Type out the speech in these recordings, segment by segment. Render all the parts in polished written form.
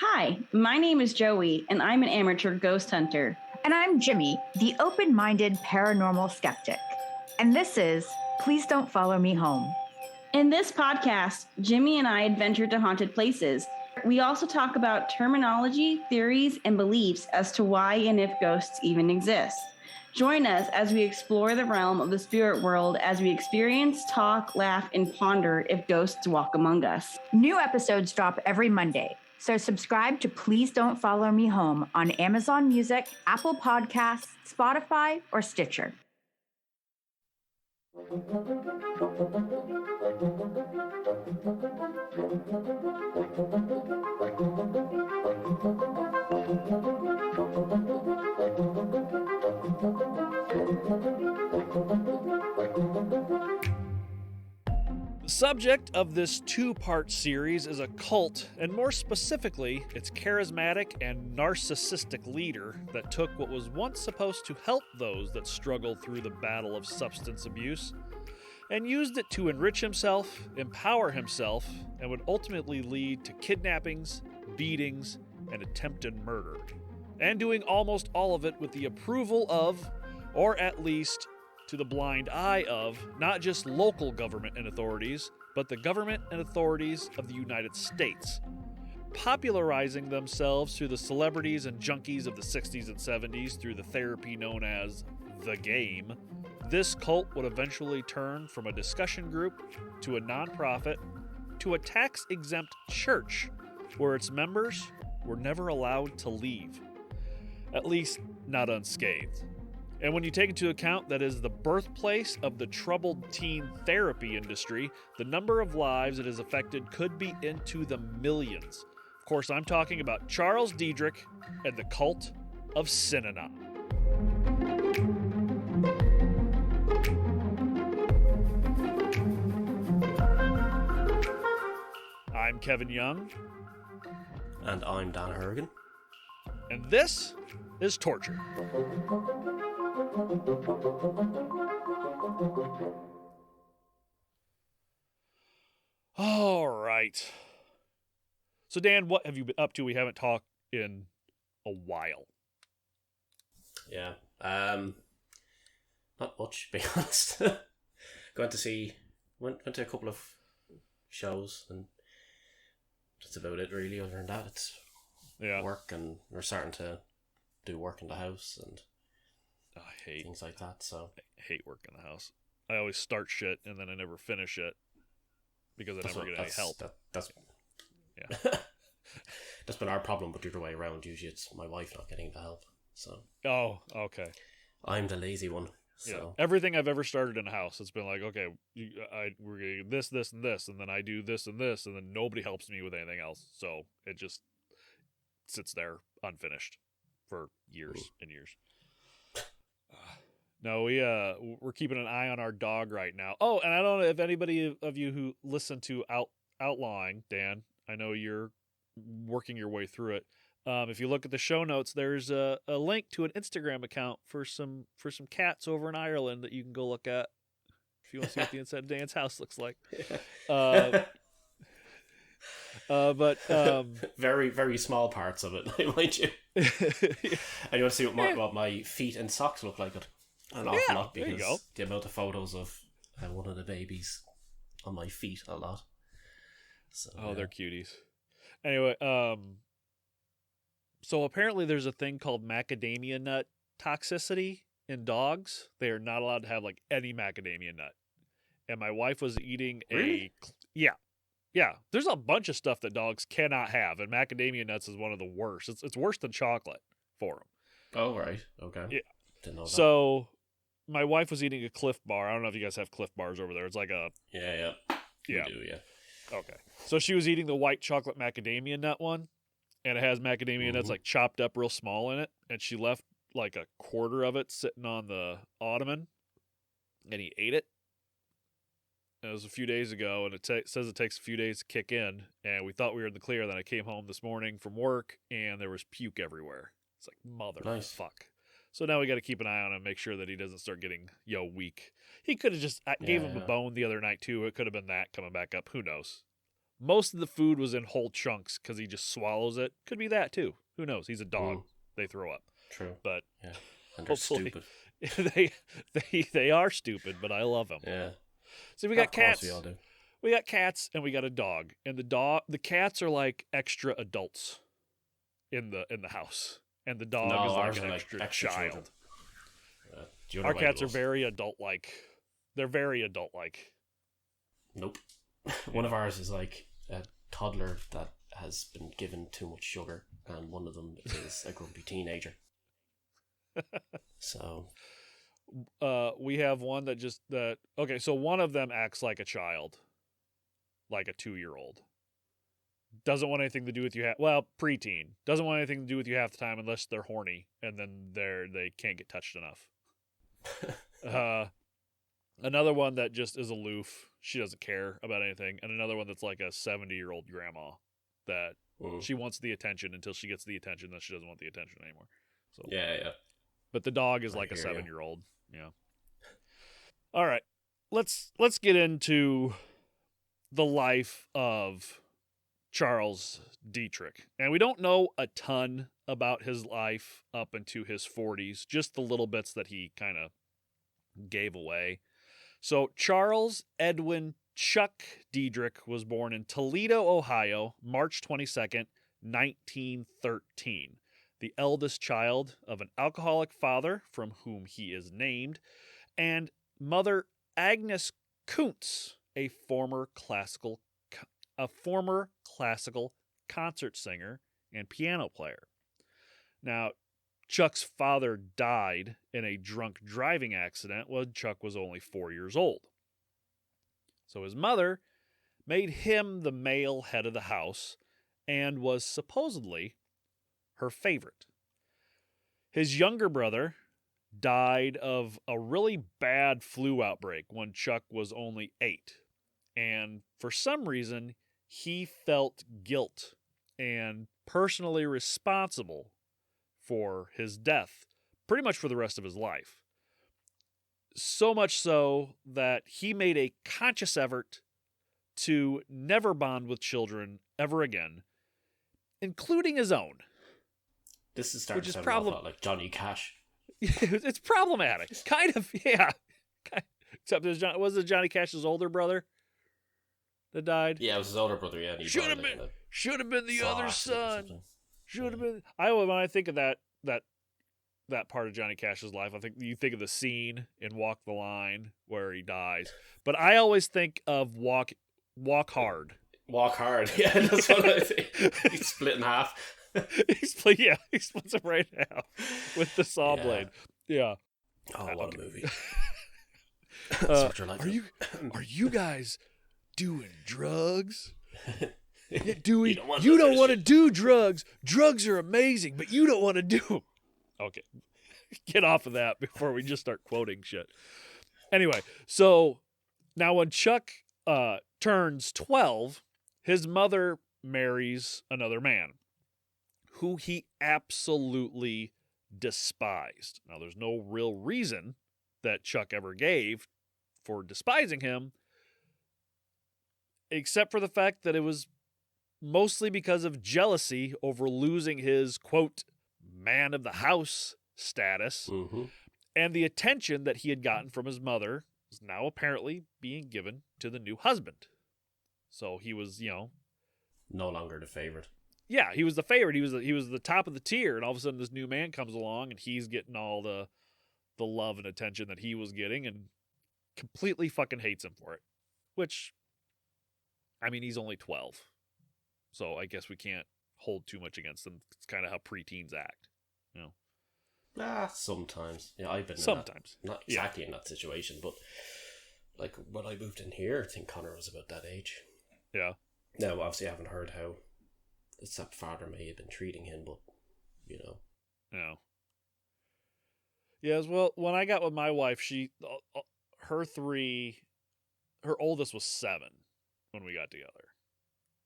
Hi, my name is Joey, and I'm an amateur ghost hunter. And I'm Jimmy, the open-minded paranormal skeptic. And this is Please Don't Follow Me Home. In this podcast, Jimmy and I adventure to haunted places. We also talk about terminology, theories, and beliefs as to why and if ghosts even exist. Join us as we explore the realm of the spirit world as we experience, talk, laugh, and ponder if ghosts walk among us. New episodes drop every Monday, so subscribe to Please Don't Follow Me Home on Amazon Music, Apple Podcasts, Spotify, or Stitcher. The subject of this two-part series is a cult, and more specifically, its charismatic and narcissistic leader that took what was once supposed to help those that struggled through the battle of substance abuse and used it to enrich himself, empower himself, and would ultimately lead to kidnappings, beatings, and attempted murder. And doing almost all of it with the approval of, or at least to the blind eye of, not just local government and authorities, but the government and authorities of the United States. Popularizing themselves through the celebrities and junkies of the 60s and 70s through the therapy known as the game, this cult would eventually turn from a discussion group to a nonprofit to a tax-exempt church where its members were never allowed to leave. At least, not unscathed. And when you take into account that is the birthplace of the troubled teen therapy industry, the number of lives it has affected could be into the millions. Of course, I'm talking about Charles Diedrich and the cult of Synanon. I'm Kevin Young. And I'm Dan Horgan. And this is Torture. All right. So, Dan, what have you been up to? We haven't talked in a while. Yeah. Not much, to be honest. Went to a couple of shows, and that's about it, really. Other than that, it's work, and we're starting to do work in the house and I hate things like that. So I hate work in the house. I always start shit and then I never finish it because I never get any help. That's been our problem, but the other way around. Usually, it's my wife not getting the help. So oh, okay. I'm the lazy one. So everything I've ever started in a house, it's been like, okay, we're getting this, and this, and then I do this and this, and then nobody helps me with anything else. So it just sits there unfinished for years and years. No, we're keeping an eye on our dog right now. Oh, and I don't know if anybody of you who listen to Outlawing, Dan, I know you're working your way through it. If you look at the show notes, there's a link to an Instagram account for some cats over in Ireland that you can go look at if you want to see what the inside of Dan's house looks like. But very, very small parts of it, mind you. Yeah. And you want to see what my feet and socks look like an awful lot, because the amount of photos of one of the babies on my feet a lot. So, they're cuties. Anyway, so apparently there's a thing called macadamia nut toxicity in dogs. They are not allowed to have like any macadamia nut. And my wife was eating Yeah. There's a bunch of stuff that dogs cannot have, and macadamia nuts is one of the worst. It's worse than chocolate for them. Oh, right. Okay. Yeah. Didn't know that. So my wife was eating a Cliff Bar. I don't know if you guys have Cliff Bars over there. It's like a... Yeah. We do, yeah. Okay. So she was eating the white chocolate macadamia nut one, and it has macadamia nuts like chopped up real small in it, and she left like a quarter of it sitting on the ottoman, and he ate it. It was a few days ago, and it says it takes a few days to kick in, and we thought we were in the clear. Then I came home this morning from work, and there was puke everywhere. It's like, motherfuck. So now we got to keep an eye on him, make sure that he doesn't start getting, weak. He could have just gave him a bone the other night, too. It could have been that coming back up. Who knows? most of the food was in whole chunks because he just swallows it. Could be that too. Who knows? He's a dog. They throw up. True. But yeah. And they're stupid. they are stupid, but I love them. Yeah. So we got cats. We all do. We got cats and we got a dog. And the cats are like extra adults in the house. And the dog is like an extra child. Our cats are very adult-like. They're very adult-like. Nope. One of ours is like a toddler that has been given too much sugar, and one of them is a grumpy teenager. So, we have one okay, so one of them acts like a child, like a 2-year-old. Doesn't want anything to do with you. Preteen. Doesn't want anything to do with you half the time unless they're horny, and then they can't get touched enough. Another one that just is aloof. She doesn't care about anything. And another one that's like a 70-year-old grandma that she wants the attention until she gets the attention, then she doesn't want the attention anymore. So yeah. But the dog is like a 7-year-old. Yeah. All right. Let's get into the life of Charles Dietrich. And we don't know a ton about his life up into his 40s, just the little bits that he kind of gave away. So Charles Edwin Chuck Dietrich was born in Toledo, Ohio, March 22nd, 1913. The eldest child of an alcoholic father from whom he is named, and mother Agnes Kuntz, a former classical concert singer and piano player. Now, Chuck's father died in a drunk driving accident when Chuck was only 4 years old. So his mother made him the male head of the house and was supposedly her favorite. His younger brother died of a really bad flu outbreak when Chuck was only 8. And for some reason, he felt guilt and personally responsible for his death pretty much for the rest of his life. So much so that he made a conscious effort to never bond with children ever again, including his own. This is starting to sound a lot like Johnny Cash. It's problematic. Kind of, yeah. Except was it Johnny Cash's older brother that died? Yeah, it was his older brother, yeah. Should have been the other son. Should have been. When I think of that part of Johnny Cash's life, I think you think of the scene in Walk the Line where he dies. But I always think of Walk Hard. Walk Hard, yeah, that's what I think. He's split in half. He splits it right in half with the saw blade. Yeah. Oh, what a movie. Are you guys doing drugs? You don't want to do drugs. Drugs are amazing, but you don't want to do. Okay. Get off of that before we just start quoting shit. Anyway, so now when Chuck turns 12, his mother marries another man who he absolutely despised. Now, there's no real reason that Chuck ever gave for despising him, except for the fact that it was mostly because of jealousy over losing his, quote, man of the house status, and the attention that he had gotten from his mother is now apparently being given to the new husband. So he was, no longer the favorite. Yeah, he was the favorite. He was the top of the tier, and all of a sudden this new man comes along, and he's getting all the love and attention that he was getting, and completely fucking hates him for it. Which, I mean, he's only 12, so I guess we can't hold too much against him. It's kind of how preteens act, Sometimes. Yeah, I've been sometimes not exactly in that situation, but like when I moved in here, I think Connor was about that age. Yeah. Now, obviously, I haven't heard how his stepfather may have been treating him, but Yeah. Yes, well, when I got with my wife, her oldest was 7 when we got together.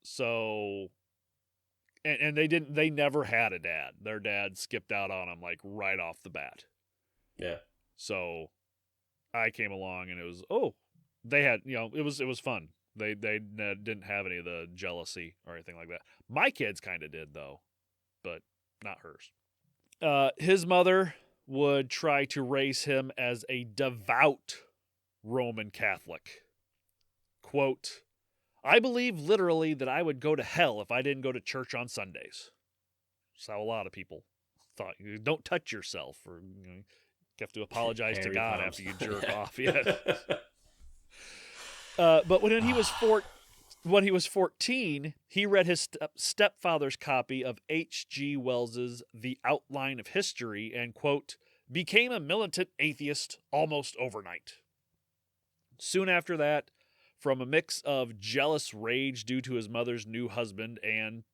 So, and they never had a dad. Their dad skipped out on them like right off the bat. Yeah. So I came along and it was, they had, it was fun. They didn't have any of the jealousy or anything like that. My kids kind of did, though, but not hers. His mother would try to raise him as a devout Roman Catholic. Quote, I believe literally that I would go to hell if I didn't go to church on Sundays. That's how a lot of people thought. You don't touch yourself, or you have to apologize to God after you jerk off. Yeah. But when he was 14, he read his stepfather's copy of H.G. Wells's The Outline of History and, quote, became a militant atheist almost overnight. Soon after that, from a mix of jealous rage due to his mother's new husband and,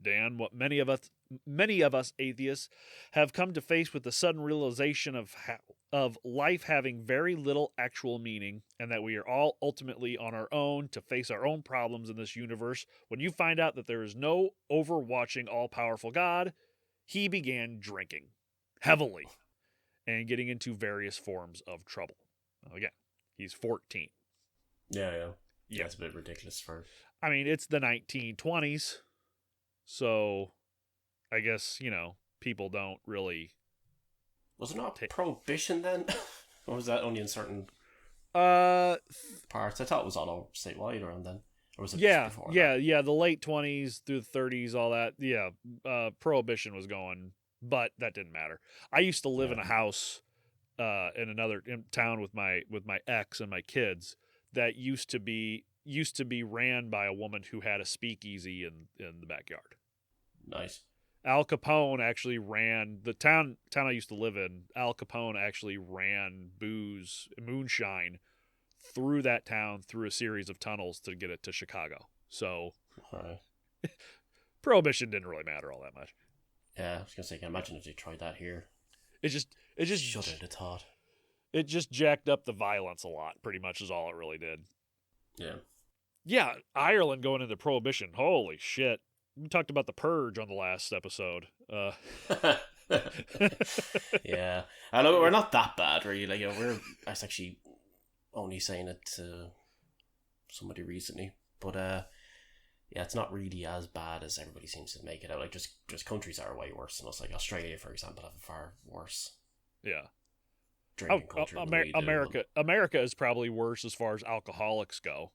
Dan, what many of us atheists have come to face with the sudden realization of life having very little actual meaning and that we are all ultimately on our own to face our own problems in this universe. When you find out that there is no overwatching all-powerful God, he began drinking heavily and getting into various forms of trouble. Again, he's 14. Yeah. It's a bit ridiculous for... I mean, it's the 1920s, so I guess, people don't really... Was it not prohibition then? Or was that only in certain parts? I thought it was all statewide around then. Or was it just before that? The late 20s through the 30s, all that. Yeah, prohibition was going, but that didn't matter. I used to live in a house in town with my ex and my kids that used to be ran by a woman who had a speakeasy in the backyard. Nice. Al Capone actually ran the town I used to live in. Al Capone actually ran moonshine through that town through a series of tunnels to get it to Chicago. So prohibition didn't really matter all that much. Yeah, I was gonna say, I can imagine if they tried that here. It just shudder to thought. It just jacked up the violence a lot, pretty much is all it really did. Yeah. Yeah, Ireland going into prohibition. Holy shit. We talked about the Purge on the last episode. Yeah. I know we're not that bad, really. I was actually only saying it to somebody recently. But, yeah, it's not really as bad as everybody seems to make it out. Just countries are way worse than us. Like Australia, for example, have a far worse. Yeah. America is probably worse as far as alcoholics go.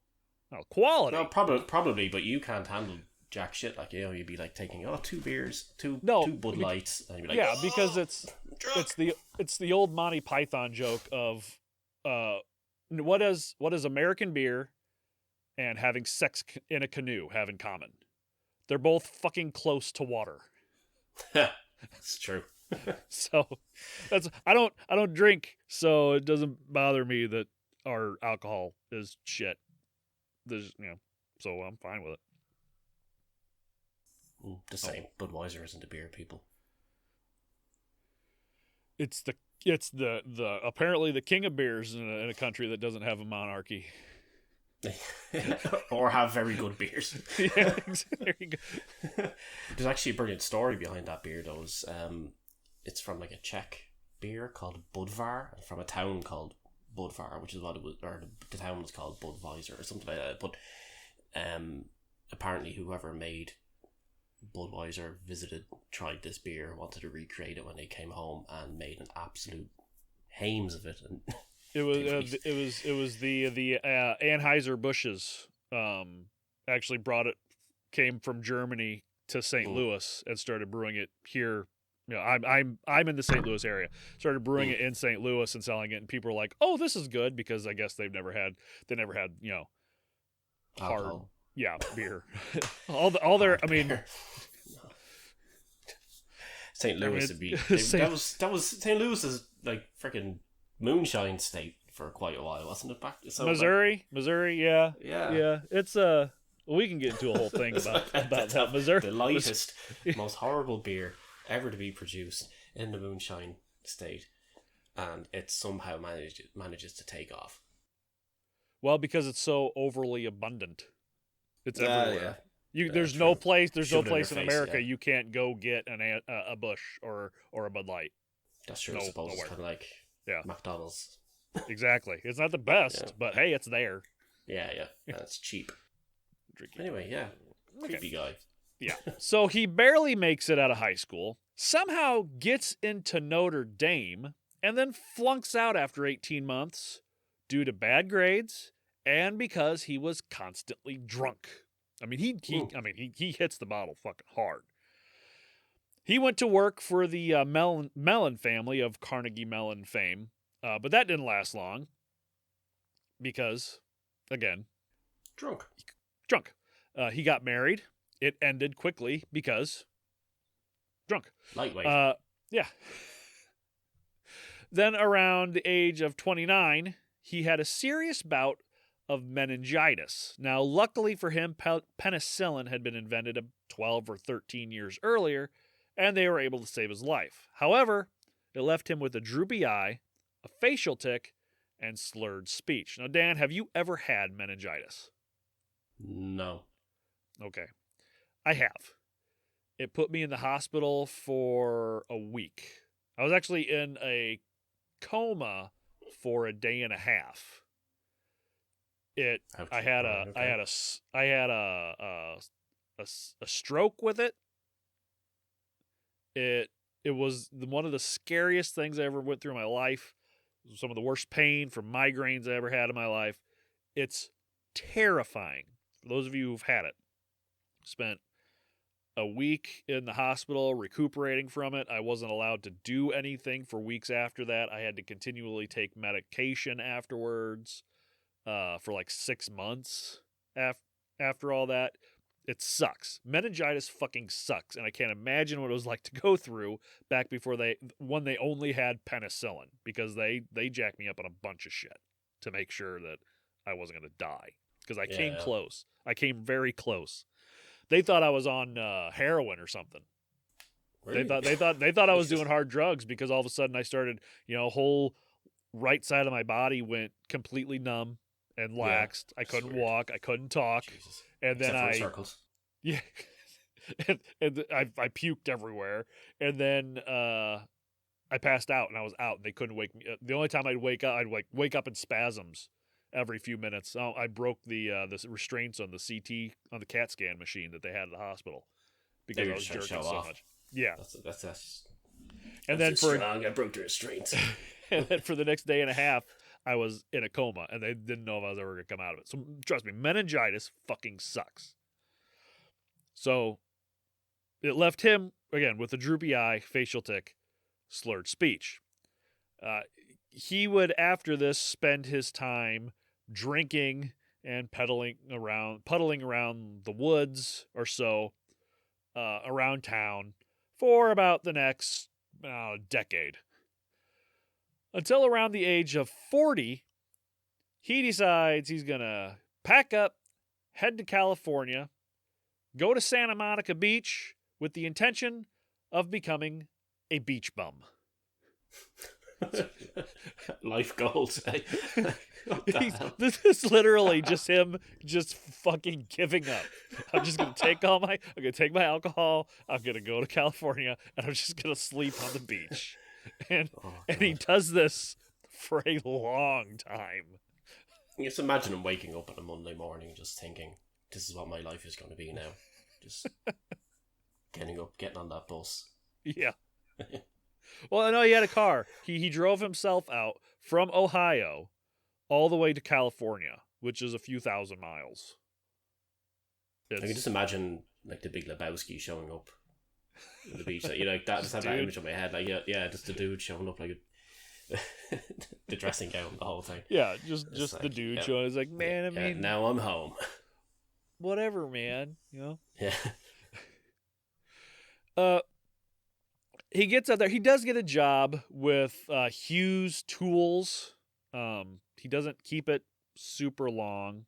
Oh, quality. No, probably, but you can't handle jack shit. You'd be taking 2 beers, two Bud Lights, and you'd be because it's the old Monty Python joke of what does American beer and having sex in a canoe have in common? They're both fucking close to water. That's true. So I don't drink, so it doesn't bother me that our alcohol is shit. So I'm fine with it. The same. Budweiser isn't a beer, people. It's the apparently the king of beers in a country that doesn't have a monarchy. Or have very good beers. Yeah, there you go. There's actually a brilliant story behind that beer, though. It's from a Czech beer called Budvar, and from a town called Budvar, which is what it was, or the town was called Budweiser or something like that. But apparently whoever made Budweiser tried this beer, wanted to recreate it when they came home, and made an absolute hames of it. And it was the Anheuser-Busch's actually came from Germany to St. Louis and started brewing it here. I'm in the St. Louis area. Started brewing it in St. Louis and selling it, and people were like, "Oh, this is good," because I guess they never had hard alcohol. Beer. all their St. Louis would be that was St. Louis is freaking moonshine state for quite a while, wasn't it? Back Missouri, yeah. It's we can get into a whole thing about that. Missouri, the lightest, most horrible beer ever to be produced in the moonshine state, and it somehow manages to take off. Well, because it's so overly abundant, it's everywhere. Yeah. There's no place in America you can't go get a Busch or a Bud Light. That's true. I suppose it's kind of like McDonald's. Exactly. It's not the best, but hey, it's there. Yeah. That's cheap. Drinking. Anyway, yeah. Creepy guy. Yeah. So he barely makes it out of high school, somehow gets into Notre Dame, and then flunks out after 18 months due to bad grades and because he was constantly drunk. I mean, he hits the bottle fucking hard. He went to work for the Mellon family of Carnegie Mellon fame, but that didn't last long because, again, drunk. He got married. It ended quickly because drunk. Lightweight. Yeah. Then around the age of 29, he had a serious bout of meningitis. Now, luckily for him, penicillin had been invented 12 or 13 years earlier, and they were able to save his life. However, it left him with a droopy eye, a facial tic, and slurred speech. Now, Dan, have you ever had meningitis? No. Okay. I have. It put me in the hospital for a week. I was actually in a coma for a day and a half. I had a stroke with it. It was one of the scariest things I ever went through in my life. Some of the worst pain from migraines I ever had in my life. It's terrifying. For those of you who've had it, spent a week in the hospital recuperating from it. I wasn't allowed to do anything for weeks after that. I had to continually take medication afterwards for like 6 months after all that. It sucks. Meningitis fucking sucks, and I can't imagine what it was like to go through back before they only had penicillin, because they jacked me up on a bunch of shit to make sure that I wasn't going to die, because I came close. I came very close. They thought I was on heroin or something. Really? They thought I was doing hard drugs, because all of a sudden I started, whole right side of my body went completely numb and laxed. I couldn't walk. I couldn't talk. Jesus. And then circles. Yeah, and I puked everywhere. And then I passed out, and I was out. And they couldn't wake me up. The only time I'd wake up in spasms every few minutes. I broke the restraints on the CT, on the CAT scan machine that they had at the hospital, because I was jerking so much. Yeah, that's and then I broke the restraints. And then for the next day and a half, I was in a coma, and they didn't know if I was ever going to come out of it. So trust me, meningitis fucking sucks. So it left him, again, with a droopy eye, facial tic, slurred speech. He would, after this, spend his time drinking and puddling around the woods or so around town for about the next decade. Until around the age of 40, he decides he's going to pack up, head to California, go to Santa Monica Beach with the intention of becoming a beach bum. Life goals. This is literally just him just fucking giving up. I'm going to take my alcohol, I'm going to go to California, and I'm just going to sleep on the beach. And he does this for a long time. Just imagine him waking up on a Monday morning just thinking, this is what my life is going to be now. Just getting up, getting on that bus. Yeah. Well, I know he had a car. He drove himself out from Ohio all the way to California, which is a few thousand miles. I can just imagine like the Big Lebowski showing up on the beach. Like, that. Just have that image in my head. Like, just the dude showing up like the dressing gown, the whole thing. Yeah, just like, the dude showing. It's like, man, I mean, now I'm home. Whatever, man. Yeah. He gets out there. He does get a job with Hughes Tools. He doesn't keep it super long.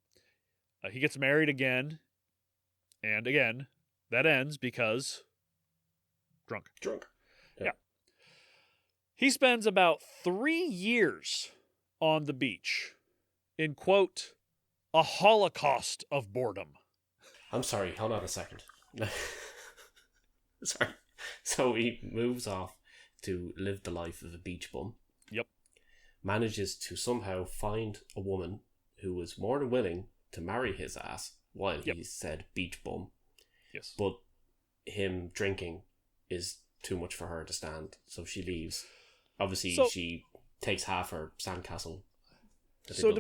He gets married again. And again, that ends because drunk. Yeah. He spends about 3 years on the beach in, quote, a holocaust of boredom. I'm sorry. Hold on a second. Sorry. So he moves off to live the life of a beach bum. Yep. Manages to somehow find a woman who was more than willing to marry his ass while Yep. he said beach bum. Yes. But him drinking is too much for her to stand, so she leaves. Obviously, she takes half her sandcastle. So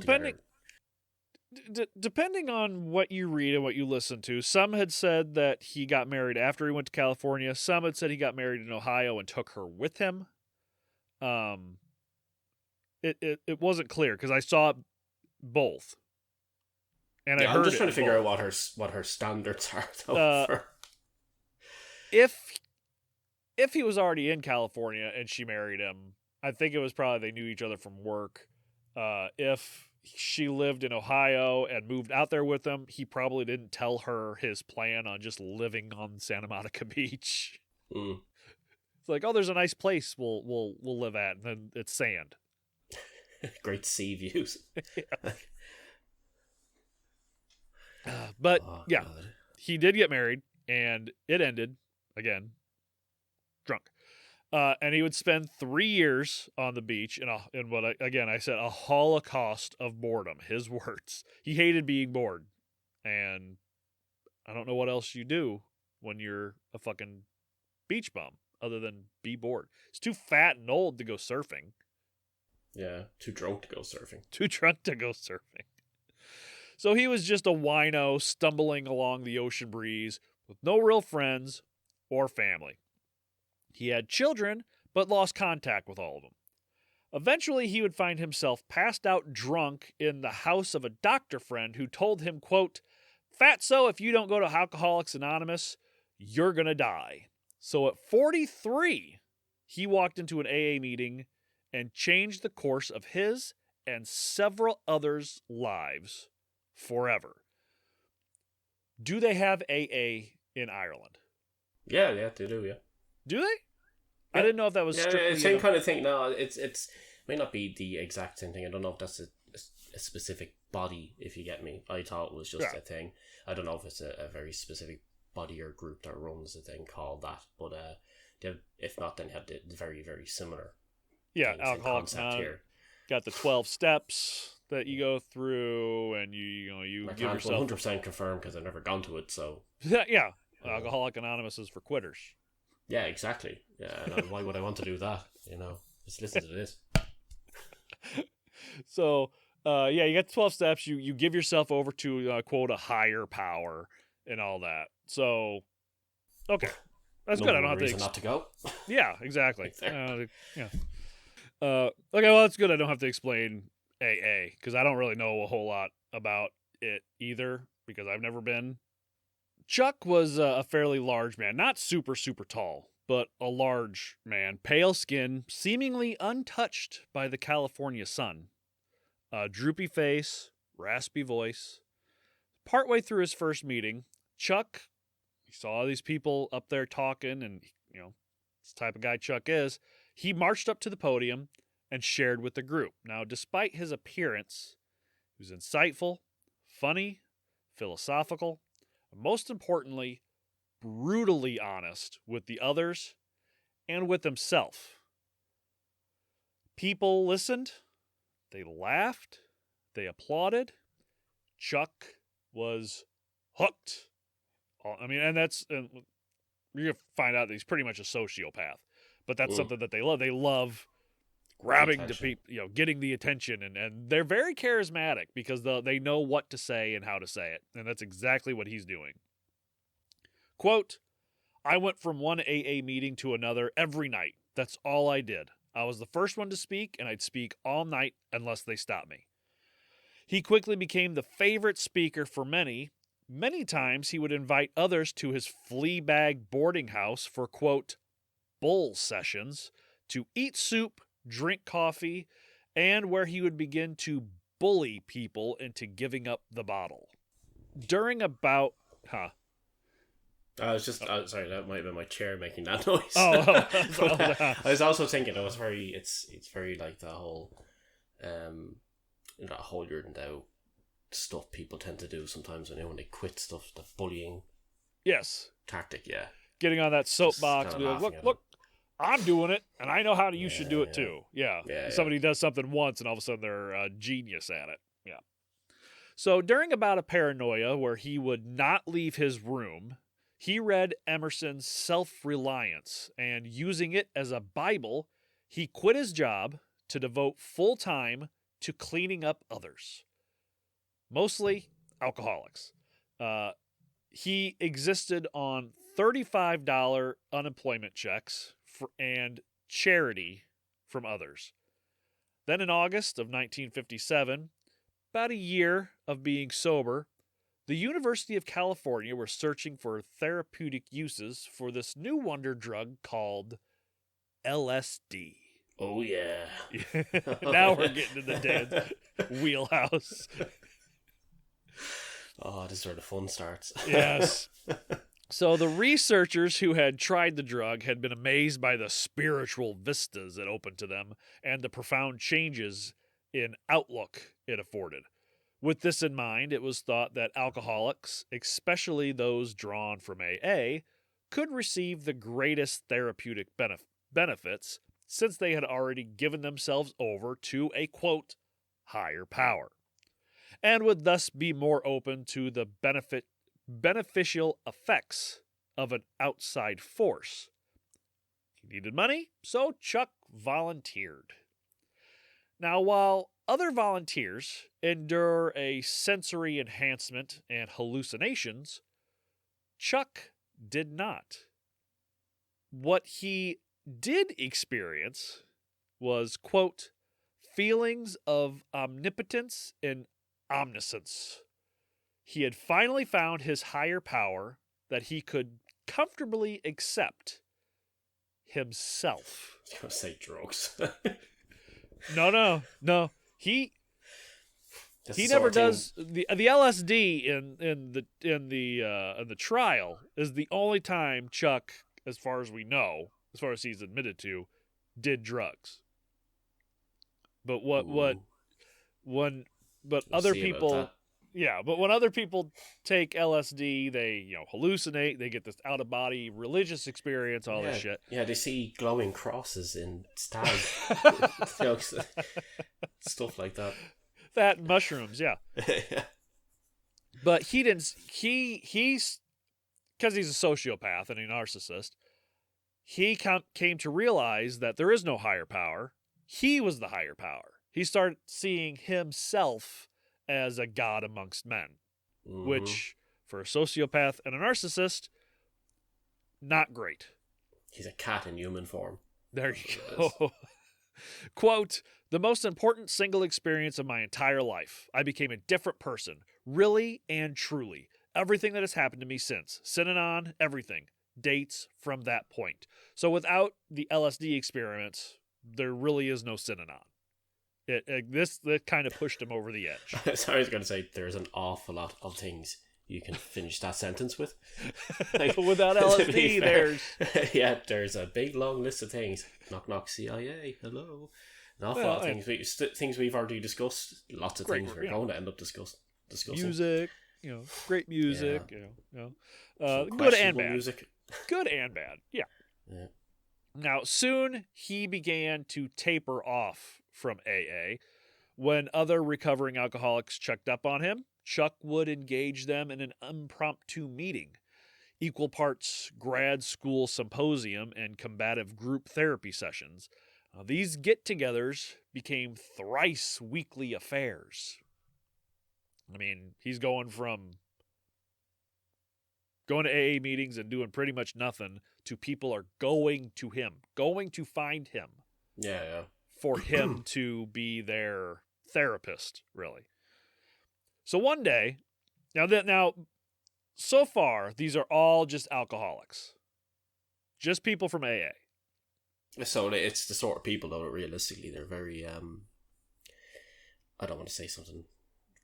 depending on what you read and what you listen to, some had said that he got married after he went to California. Some had said he got married in Ohio and took her with him. It wasn't clear because I saw both, and I heard. I'm just trying to figure out what her standards are. Though, if he was already in California and she married him, I think it was probably they knew each other from work. If she lived in Ohio and moved out there with him, he probably didn't tell her his plan on just living on Santa Monica Beach. Mm. It's like, oh, there's a nice place we'll live at, and then it's sand. Great sea views. But God. He did get married, and it ended again drunk. And he would spend 3 years on the beach in what I said, a holocaust of boredom. His words. He hated being bored, and I don't know what else you do when you're a fucking beach bum other than be bored. He's too fat and old to go surfing. Yeah, too drunk to go surfing. Too drunk to go surfing. So he was just a wino stumbling along the ocean breeze with no real friends or family. He had children, but lost contact with all of them. Eventually, he would find himself passed out drunk in the house of a doctor friend who told him, quote, "Fatso, if you don't go to Alcoholics Anonymous, you're going to die." So at 43, he walked into an AA meeting and changed the course of his and several others' lives forever. Do they have AA in Ireland? Yeah, they do, yeah. Do they? Yeah. I didn't know if that was strictly... same kind of thing. No, it may not be the exact same thing. I don't know if that's a specific body, if you get me. I thought it was just a thing. I don't know if it's a very specific body or group that runs a thing called that. But if not, then you have the very, very similar... Yeah, Alcoholics Anonymous got the 12 steps that you go through, and you I give can't yourself 100% confirm because I've never gone to it. So yeah, Alcoholic Anonymous is for quitters. Yeah, exactly. Yeah, and why would I want to do that? Just listen to this. So you got the 12 steps. You give yourself over to quote a higher power and all that. So okay, that's good. I don't have to not to go. Yeah, exactly. Okay, well, that's good. I don't have to explain AA because I don't really know a whole lot about it either because I've never been. Chuck was a fairly large man, not super, super tall, but a large man, pale skin, seemingly untouched by the California sun. Droopy face, raspy voice. Partway through his first meeting, Chuck, he saw these people up there talking, and this type of guy Chuck is. He marched up to the podium and shared with the group. Now, despite his appearance, he was insightful, funny, philosophical, and most importantly, brutally honest with the others and with himself. People listened, they laughed, they applauded. Chuck was hooked. And you're going to find out that he's pretty much a sociopath. But that's something that they love. They love grabbing the people, getting the attention, and they're very charismatic because they know what to say and how to say it, and that's exactly what he's doing. Quote, "I went from one AA meeting to another every night. That's all I did. I was the first one to speak, and I'd speak all night unless they stopped me." He quickly became the favorite speaker for many. Many times he would invite others to his flea bag boarding house for, quote, bull sessions, to eat soup, drink coffee, and where he would begin to bully people into giving up the bottle. During about... I was just... sorry, that might have been my chair making that noise. I was also thinking it's very like the whole... that whole you're now stuff people tend to do sometimes when they quit stuff, the bullying tactic, yeah. Getting on that soapbox, be like, look, I'm doing it, and I know how you should do it too. Yeah. Somebody does something once, and all of a sudden they're a genius at it. Yeah. So during a bout of paranoia where he would not leave his room, he read Emerson's Self-Reliance, and using it as a Bible, he quit his job to devote full time to cleaning up others, mostly alcoholics. He existed on $35 unemployment checks and charity from others. Then in August of 1957, about a year of being sober, the University of California were searching for therapeutic uses for this new wonder drug called LSD. Oh, yeah. Now we're getting to the Dan's wheelhouse. Oh, this is where the fun starts. Yes. So the researchers who had tried the drug had been amazed by the spiritual vistas it opened to them and the profound changes in outlook it afforded. With this in mind, it was thought that alcoholics, especially those drawn from AA, could receive the greatest therapeutic benefits since they had already given themselves over to a, quote, higher power, and would thus be more open to the beneficial effects of an outside force. He needed money, so Chuck volunteered. Now, while other volunteers endure a sensory enhancement and hallucinations, Chuck did not. What he did experience was, quote, feelings of omnipotence and omniscience. He had finally found his higher power that he could comfortably accept himself. I was going to say drugs. No. He never does the LSD in the trial is the only time Chuck, as far as we know, as far as he's admitted to, did drugs. But when other people take LSD, they hallucinate, they get this out of body religious experience, all this shit. Yeah, they see glowing crosses in stag stuff like that. That mushrooms, yeah. But he didn't. He's because he's a sociopath and a narcissist. He came to realize that there is no higher power. He was the higher power. He started seeing himself as a god amongst men, which for a sociopath and a narcissist, not great. He's a cat in human form. There you go. Quote, the most important single experience of my entire life. I became a different person, really and truly. Everything that has happened to me since. Synanon, everything. Dates from that point. So without the LSD experiments, there really is no Synanon. This kind of pushed him over the edge. So I was going to say, there's an awful lot of things you can finish that sentence with. Like, without LSD, there's a big long list of things. Knock knock, CIA, hello. An awful lot of things we've already discussed. Lots of things we're going to end up discussing. Music, great music, good and bad. Music. Good and bad, yeah. Now, soon he began to taper off from AA. When other recovering alcoholics checked up on him, Chuck would engage them in an impromptu meeting, equal parts grad school symposium and combative group therapy sessions. These get-togethers became thrice weekly affairs. I mean, he's going from going to AA meetings and doing pretty much nothing to people are going to him, going to find him. Yeah. For him to be their therapist, really. So one day, now, so far, these are all just alcoholics. Just people from AA. So it's the sort of people, though, that realistically, they're very, I don't want to say something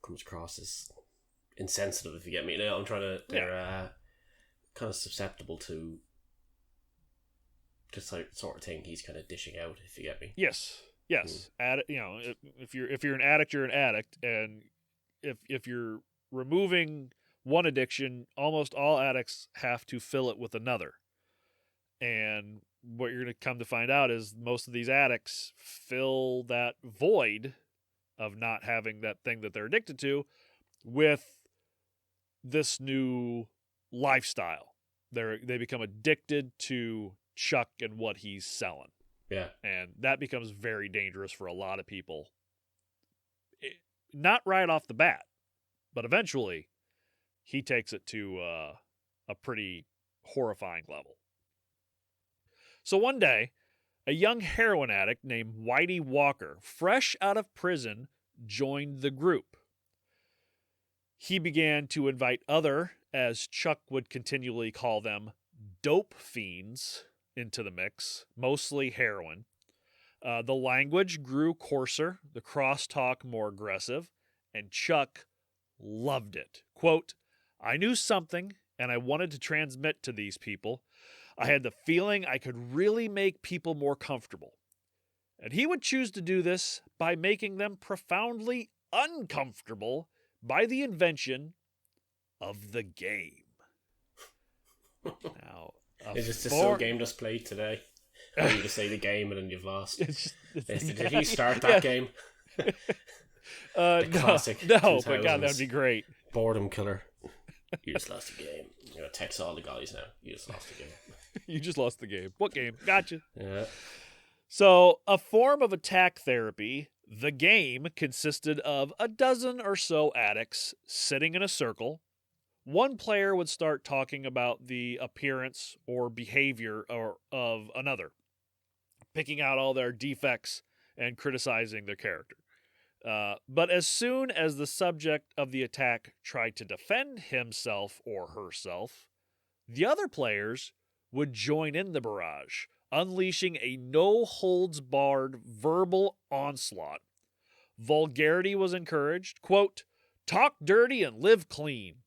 comes across as insensitive, if you get me. I'm trying to, they're kind of susceptible to just like sort of thing he's kind of dishing out, if you get me. Yes. If you're an addict, you're an addict, and if you're removing one addiction, almost all addicts have to fill it with another. And what you're going to come to find out is most of these addicts fill that void of not having that thing that they're addicted to with this new lifestyle. They become addicted to Chuck and what he's selling. Yeah. And that becomes very dangerous for a lot of people. Not right off the bat, but eventually he takes it to a pretty horrifying level. So one day, a young heroin addict named Whitey Walker, fresh out of prison, joined the group. He began to invite other, as Chuck would continually call them, dope fiends into the mix, mostly heroin. The language grew coarser, the crosstalk more aggressive, and Chuck loved it. Quote, "I knew something, and I wanted to transmit to these people. I had the feeling I could really make people more comfortable. And he would choose to do this by making them profoundly uncomfortable by the invention of the game." Now, is this just a game just played today? You just say the game and then you've lost. Did he start that game? Classic. No, but God, that'd be great. Boredom killer. You just lost the game. I'm going to text all the guys now. You just lost the game. You just lost the game. What game? Gotcha. Yeah. So, a form of attack therapy, the game consisted of a dozen or so addicts sitting in a circle. One player would start talking about the appearance or behavior of another, picking out all their defects and criticizing their character. But as soon as the subject of the attack tried to defend himself or herself, the other players would join in the barrage, unleashing a no-holds-barred verbal onslaught. Vulgarity was encouraged. Quote, "Talk dirty and live clean."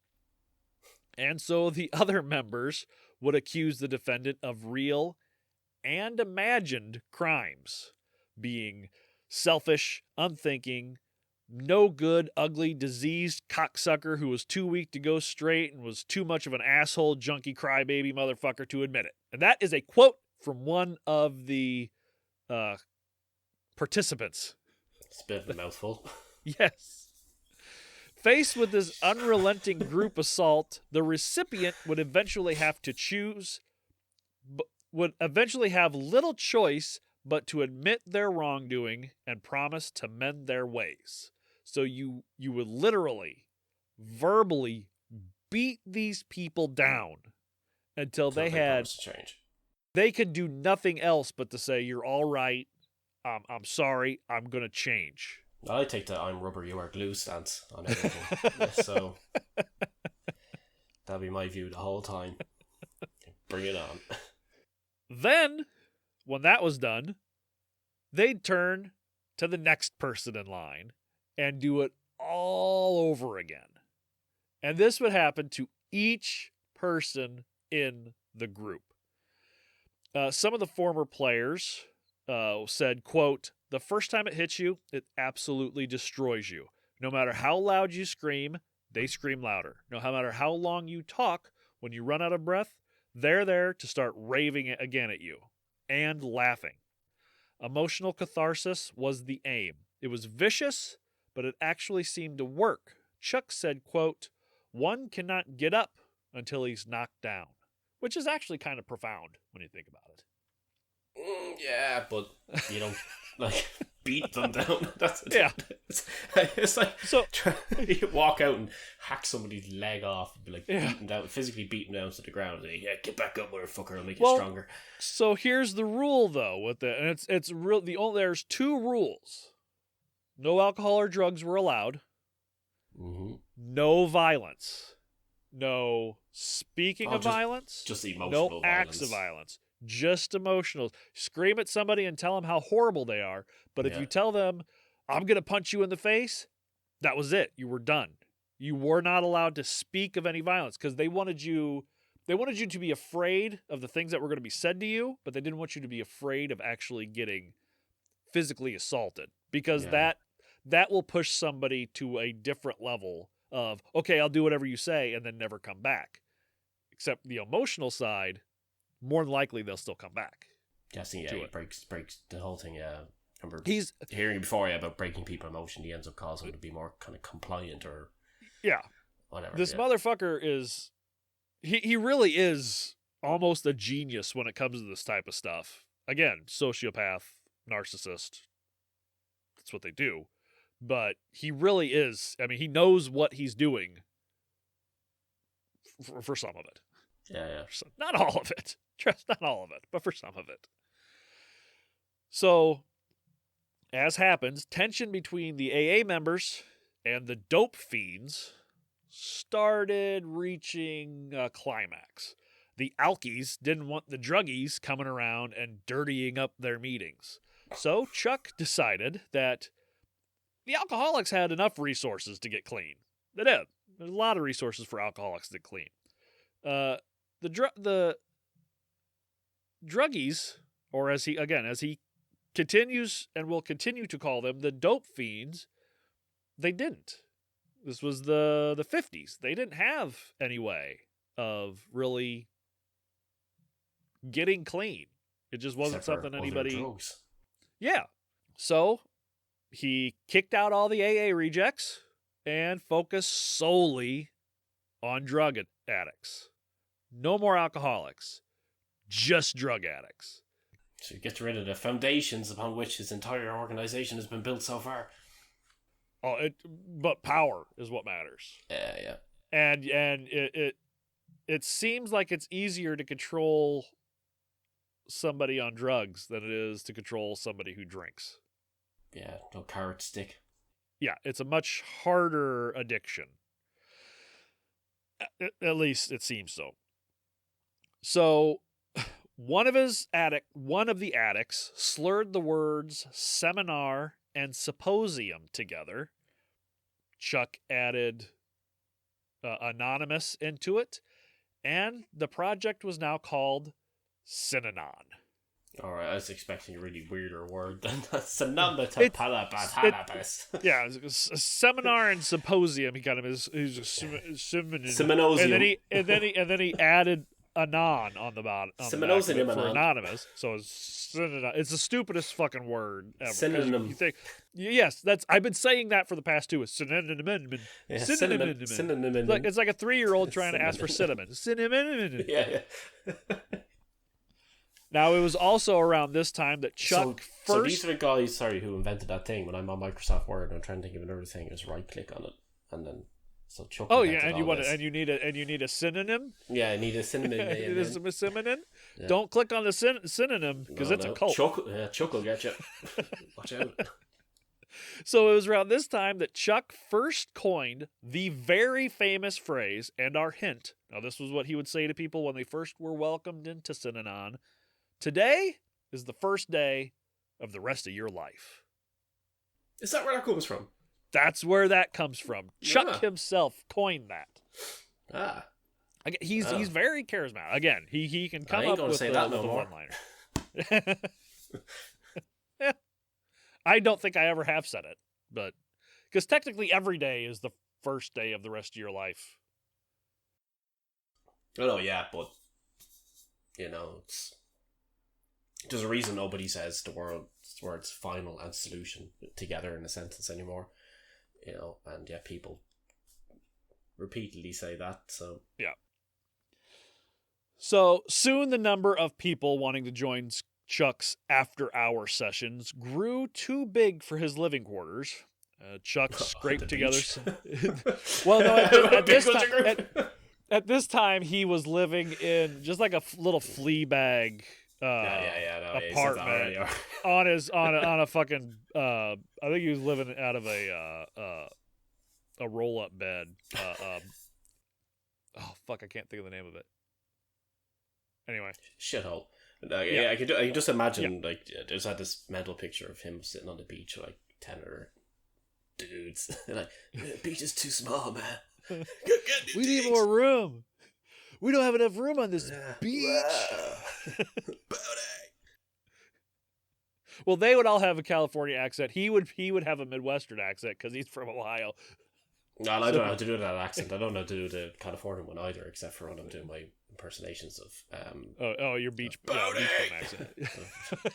And so the other members would accuse the defendant of real and imagined crimes, being selfish, unthinking, no good, ugly, diseased cocksucker who was too weak to go straight and was too much of an asshole, junkie, crybaby motherfucker to admit it. And that is a quote from one of the participants. It's a bit of a mouthful. Yes. Faced with this unrelenting group assault, the recipient would eventually have to choose, would eventually have little choice but to admit their wrongdoing and promise to mend their ways. So you would literally, verbally beat these people down until they could do nothing else but to say, "You're all right. I'm sorry. I'm going to change." I take the "I'm rubber, you are glue" stance on everything. So that'll be my view the whole time. Bring it on. Then, when that was done, they'd turn to the next person in line and do it all over again. And this would happen to each person in the group. Some of the former players said, quote, "The first time it hits you, it absolutely destroys you. No matter how loud you scream, they scream louder. No matter how long you talk, when you run out of breath, they're there to start raving again at you and laughing. Emotional catharsis was the aim. It was vicious, but it actually seemed to work. Chuck said, quote, "One cannot get up until he's knocked down," which is actually kind of profound when you think about it. Yeah, but you don't beat them down. That's yeah. It's like you walk out and hack somebody's leg off and be physically beat them down to the ground. And yeah, get back up, motherfucker! I'll make you stronger. So here's the rule, though, with it, and it's real. There's two rules: no alcohol or drugs were allowed. Mm-hmm. No violence. No speaking of violence. Just emotional no violence. Acts of violence. Just emotional. Scream at somebody and tell them how horrible they are. But if you tell them, "I'm going to punch you in the face," that was it. You were done. You were not allowed to speak of any violence because they wanted you to be afraid of the things that were going to be said to you, but they didn't want you to be afraid of actually getting physically assaulted because that will push somebody to a different level of, okay, I'll do whatever you say and then never come back. Except the emotional side, more than likely they'll still come back. Guessing, he breaks the whole thing. I remember he's hearing before about breaking people emotion. He ends up causing them to be more kind of compliant or Yeah. Whatever. This motherfucker is... He really is almost a genius when it comes to this type of stuff. Again, sociopath, narcissist. That's what they do. But he really is... I mean, he knows what he's doing for some of it. Yeah. Not all of it. Not all of it, but for some of it. So, as happens, tension between the AA members and the dope fiends started reaching a climax. The alkies didn't want the druggies coming around and dirtying up their meetings. So Chuck decided that the alcoholics had enough resources to get clean. They did. There's a lot of resources for alcoholics to get clean. The druggies, or as he continues and will continue to call them, the dope fiends, they didn't. This was the 50s. They didn't have any way of really getting clean. It just wasn't something anybody... drugs. Yeah. So he kicked out all the AA rejects and focused solely on drug addicts. No more alcoholics. Just drug addicts. So he gets rid of the foundations upon which his entire organization has been built so far. But power is what matters. Yeah. And it seems like it's easier to control somebody on drugs than it is to control somebody who drinks. Yeah, no carrot stick. Yeah, it's a much harder addiction. At least it seems so. So one of the addicts slurred the words seminar and symposium together. Chuck added anonymous into it, and the project was now called Synanon. All right, I was expecting a really weirder word than that. Yeah, a seminar and symposium. He got him his Symposium. And then he added anon on the bottom for anonymous. So it's the stupidest fucking word ever. Synonym. You think, yes, I've been saying that for the past 2 is synonym. Yeah, Synonym. It's like a 3-year-old trying to ask for cinnamon. Cinnamon. Yeah. Now, it was also around this time that Chuck first... So these are the guys, who invented that thing. When I'm on Microsoft Word, I'm trying to think of another thing. Just right-click on it, and then... So Chuck you need a synonym? Yeah, I need a synonym. It is a synonym? Yeah. Don't click on the synonym, because it's a cult. Chuck will get you. Watch out. So it was around this time that Chuck first coined the very famous phrase, and our hint. Now, this was what he would say to people when they first were welcomed into Synanon. Today is the first day of the rest of your life. Is that where that comes from? That's where that comes from. Chuck himself coined that. He's very charismatic. Again, he can come up with a one-liner. I don't think I ever have said it, but because technically every day is the first day of the rest of your life. Oh yeah, but there's a reason nobody says the words final and solution together in a sentence anymore. And yet people repeatedly say that, so... Yeah. So, soon the number of people wanting to join Chuck's after-hour sessions grew too big for his living quarters. Chuck scraped together some... Well, no, at this time, he was living in just like a little flea bag... apartment on a fucking I think he was living out of a roll up bed. Oh fuck, I can't think of the name of it. Anyway, shithole. I can just imagine I just had this mental picture of him sitting on the beach with like 10 other dudes. Like, the beach is too small, man. We need more room. We don't have enough room on this beach. Well, they would all have a California accent. He would have a Midwestern accent because he's from Ohio. No, I don't know how to do that accent. I don't know how to do the California one either, except for when I'm doing my impersonations of... your beach bum accent. If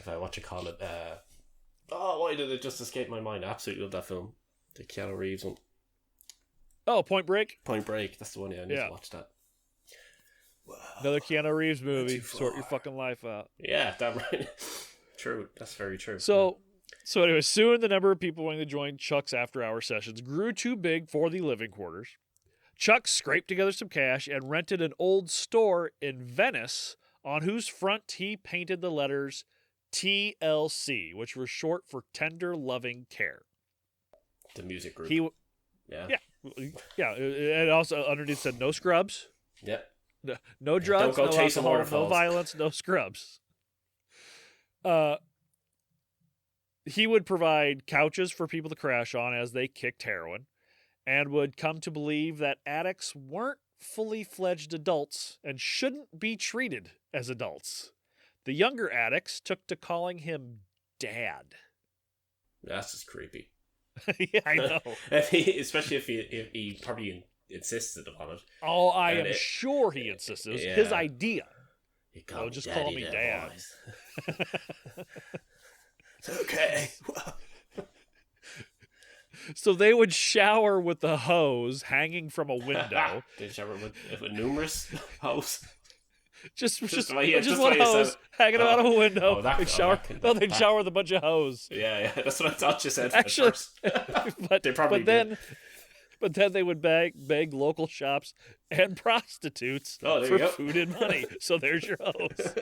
I what you call it... why did it just escape my mind? I absolutely love that film. The Keanu Reeves one. Oh, Point Break? Point Break. That's the one, yeah. I need to watch that. Wow. Another Keanu Reeves movie. Sort your fucking life out. Yeah, that right. True. That's very true. So anyway, soon the number of people wanting to join Chuck's after-hour sessions grew too big for the living quarters. Chuck scraped together some cash and rented an old store in Venice on whose front he painted the letters TLC, which were short for Tender Loving Care. The music group. Yeah. And also underneath said no scrubs. Yeah. No drugs, Don't go no chasing alcohol, waterfalls. no violence, no scrubs. He would provide couches for people to crash on as they kicked heroin, and would come to believe that addicts weren't fully fledged adults and shouldn't be treated as adults. The younger addicts took to calling him Dad. That's just creepy. Yeah, I know. Especially if he probably insisted upon it. Oh, I am sure he insisted. It was his idea. Just call me Dad. It's okay. So they would shower with a hose hanging from a window. They shower with numerous hose. Just one hose hanging out of a window. They'd shower with a bunch of hose. Yeah, that's what I thought you said. Actually, but then they would beg local shops and prostitutes for food and money. So there's your hose.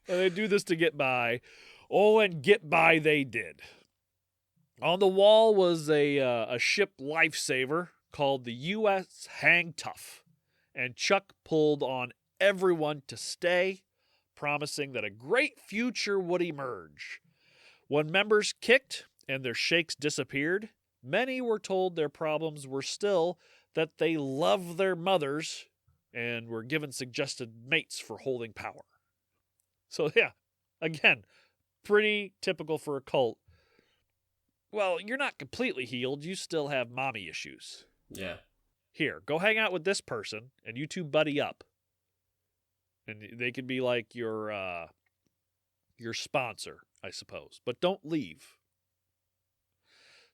And they do this to get by. Oh, and get by they did. On the wall was a ship lifesaver called the U.S. Hang Tough, and Chuck pulled on everyone to stay, promising that a great future would emerge. When members kicked and their shakes disappeared, many were told their problems were still that they loved their mothers and were given suggested mates for holding power. So yeah, again, pretty typical for a cult. Well, you're not completely healed. You still have mommy issues. Yeah. Here, go hang out with this person, and you two buddy up. And they could be like your sponsor, I suppose. But don't leave.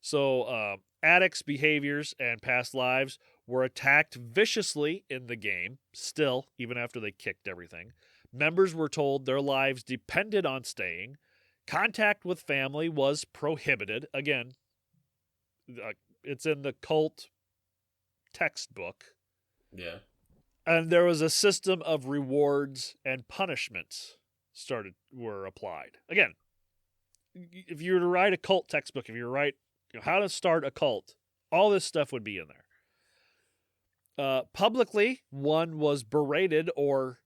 So, addicts' behaviors and past lives were attacked viciously in the game, still, even after they kicked everything. Members were told their lives depended on staying. Contact with family was prohibited. Again, it's in the cult textbook. Yeah. And there was a system of rewards and punishments were applied. Again, if you were to write a cult textbook, if you were to write how to start a cult, all this stuff would be in there. Publicly, one was berated or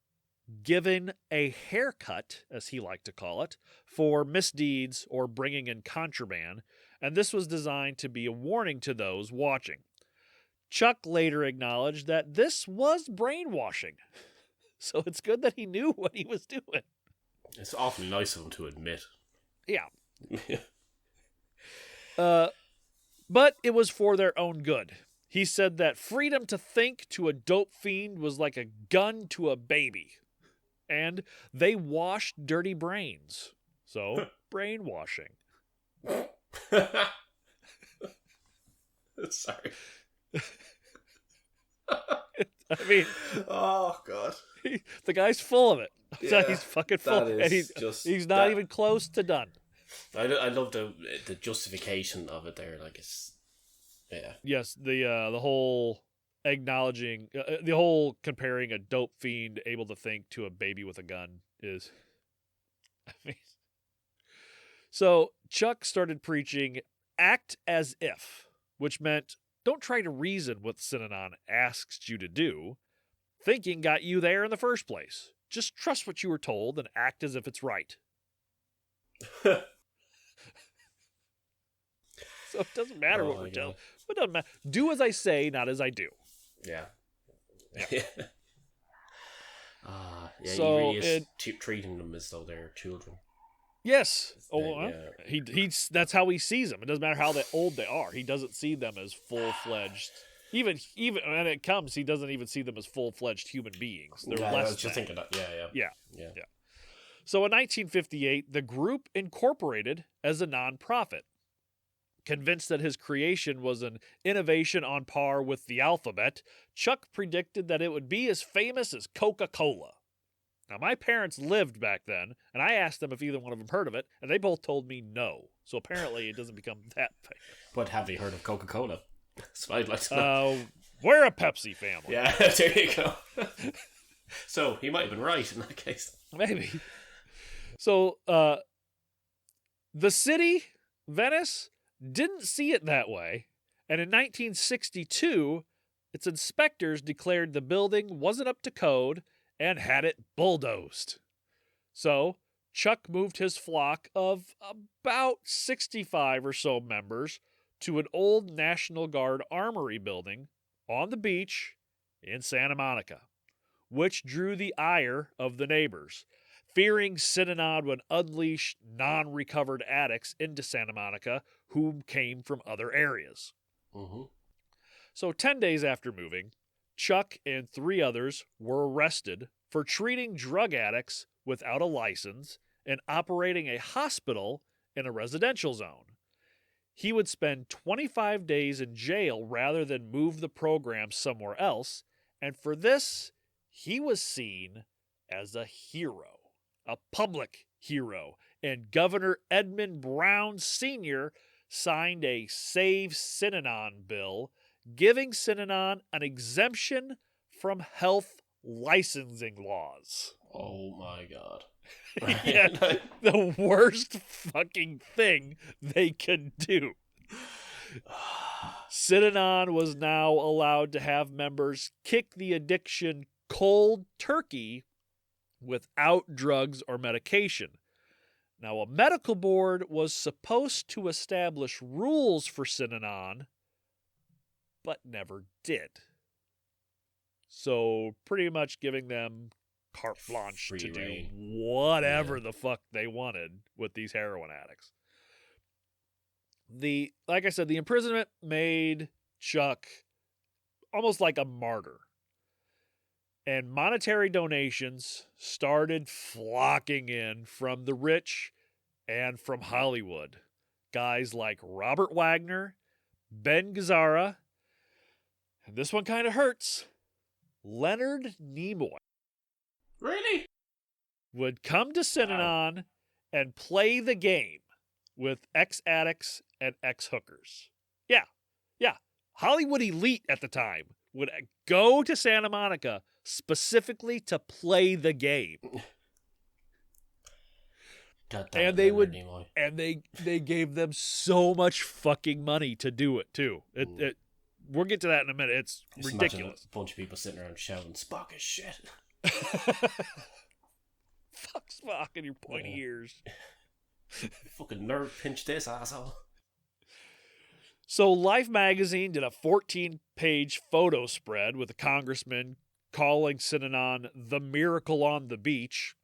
given a haircut, as he liked to call it, for misdeeds or bringing in contraband, and this was designed to be a warning to those watching. Chuck later acknowledged that this was brainwashing, so it's good that he knew what he was doing. It's awfully nice of him to admit. Yeah. But it was for their own good. He said that freedom to think to a dope fiend was like a gun to a baby. And they washed dirty brains. So, brainwashing. Sorry. I mean... Oh, God. The guy's full of it. Yeah, he's fucking full. And he's not even close to done. I love the justification of it there. Like, it's... Yeah. Yes, the whole... acknowledging the whole comparing a dope fiend able to think to a baby with a gun is, I mean, so Chuck started preaching act as if, which meant don't try to reason what Synanon asks you to do. Thinking got you there in the first place. Just trust what you were told and act as if it's right. So it doesn't matter what we're telling. It doesn't matter. Do as I say, not as I do. Yeah. So he really is treating them as though they're children. Yes. He's that's how he sees them. It doesn't matter how old they are. He doesn't see them as full-fledged. Even when it comes, he doesn't even see them as full-fledged human beings. They're less. I was just thinking that. Yeah. So in 1958, the group incorporated as a non-profit. Convinced that his creation was an innovation on par with the alphabet, Chuck predicted that it would be as famous as Coca-Cola. Now, my parents lived back then, and I asked them if either one of them heard of it, and they both told me no. So apparently it doesn't become that famous. But have they heard of Coca-Cola? That's what I'd like to know. We're a Pepsi family. Yeah, there you go. So, he might have been right in that case. Maybe. So, the city, Venice, didn't see it that way, and in 1962, its inspectors declared the building wasn't up to code and had it bulldozed. So, Chuck moved his flock of about 65 or so members to an old National Guard armory building on the beach in Santa Monica, which drew the ire of the neighbors, fearing Synanon would unleash non-recovered addicts into Santa Monica who came from other areas. Mm-hmm. So 10 days after moving, Chuck and 3 others were arrested for treating drug addicts without a license and operating a hospital in a residential zone. He would spend 25 days in jail rather than move the program somewhere else, and for this, he was seen as a hero. A public hero, and Governor Edmund Brown Sr. signed a Save Synanon bill, giving Synanon an exemption from health licensing laws. Oh my God. Yeah, the worst fucking thing they could do. Synanon was now allowed to have members kick the addiction cold turkey without drugs or medication. Now, a medical board was supposed to establish rules for Synanon, but never did. So, pretty much giving them carte blanche Free to reign. do whatever the fuck they wanted with these heroin addicts. Like I said, the imprisonment made Chuck almost like a martyr. And monetary donations started flocking in from the rich and from Hollywood. Guys like Robert Wagner, Ben Gazzara, and this one kind of hurts, Leonard Nimoy. Really? Would come to Synanon and play the game with ex-addicts and ex-hookers. Yeah. Hollywood elite at the time would go to Santa Monica specifically to play the game. And they would, and they gave them so much fucking money to do it too. We'll get to that in a minute. It's just ridiculous. A bunch of people sitting around shouting, "Spock is shit." Fuck Spock and your pointy ears. Fucking nerd pinch this asshole. So Life magazine did a 14-page photo spread with a congressman calling Synanon the miracle on the beach.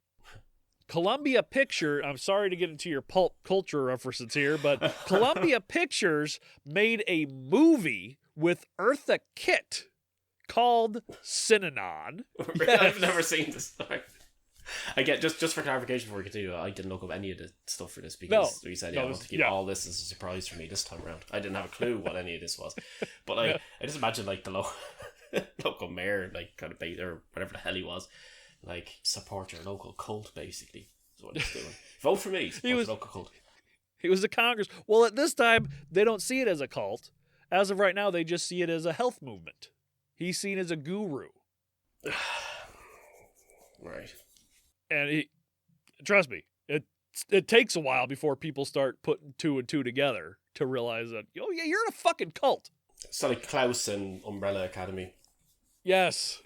Columbia Pictures, I'm sorry to get into your pulp culture references here, but Columbia Pictures made a movie with Eartha Kitt called Synanon. Yes. I've never seen this. Again, just for clarification before we continue, I didn't look up any of the stuff for this because we said, I want to keep all this as a surprise for me this time around. I didn't have a clue what any of this was. But I just imagine like the local mayor, like kind of or whatever the hell he was, like support your local cult basically. Is what he's doing. Vote for me. Support your local cult. He was a Congress. Well, at this time, they don't see it as a cult. As of right now, they just see it as a health movement. He's seen as a guru. Right. And trust me, it takes a while before people start putting 2 and 2 together to realize that, oh yeah, you're in a fucking cult. It's like Klaus and Umbrella Academy. Yes.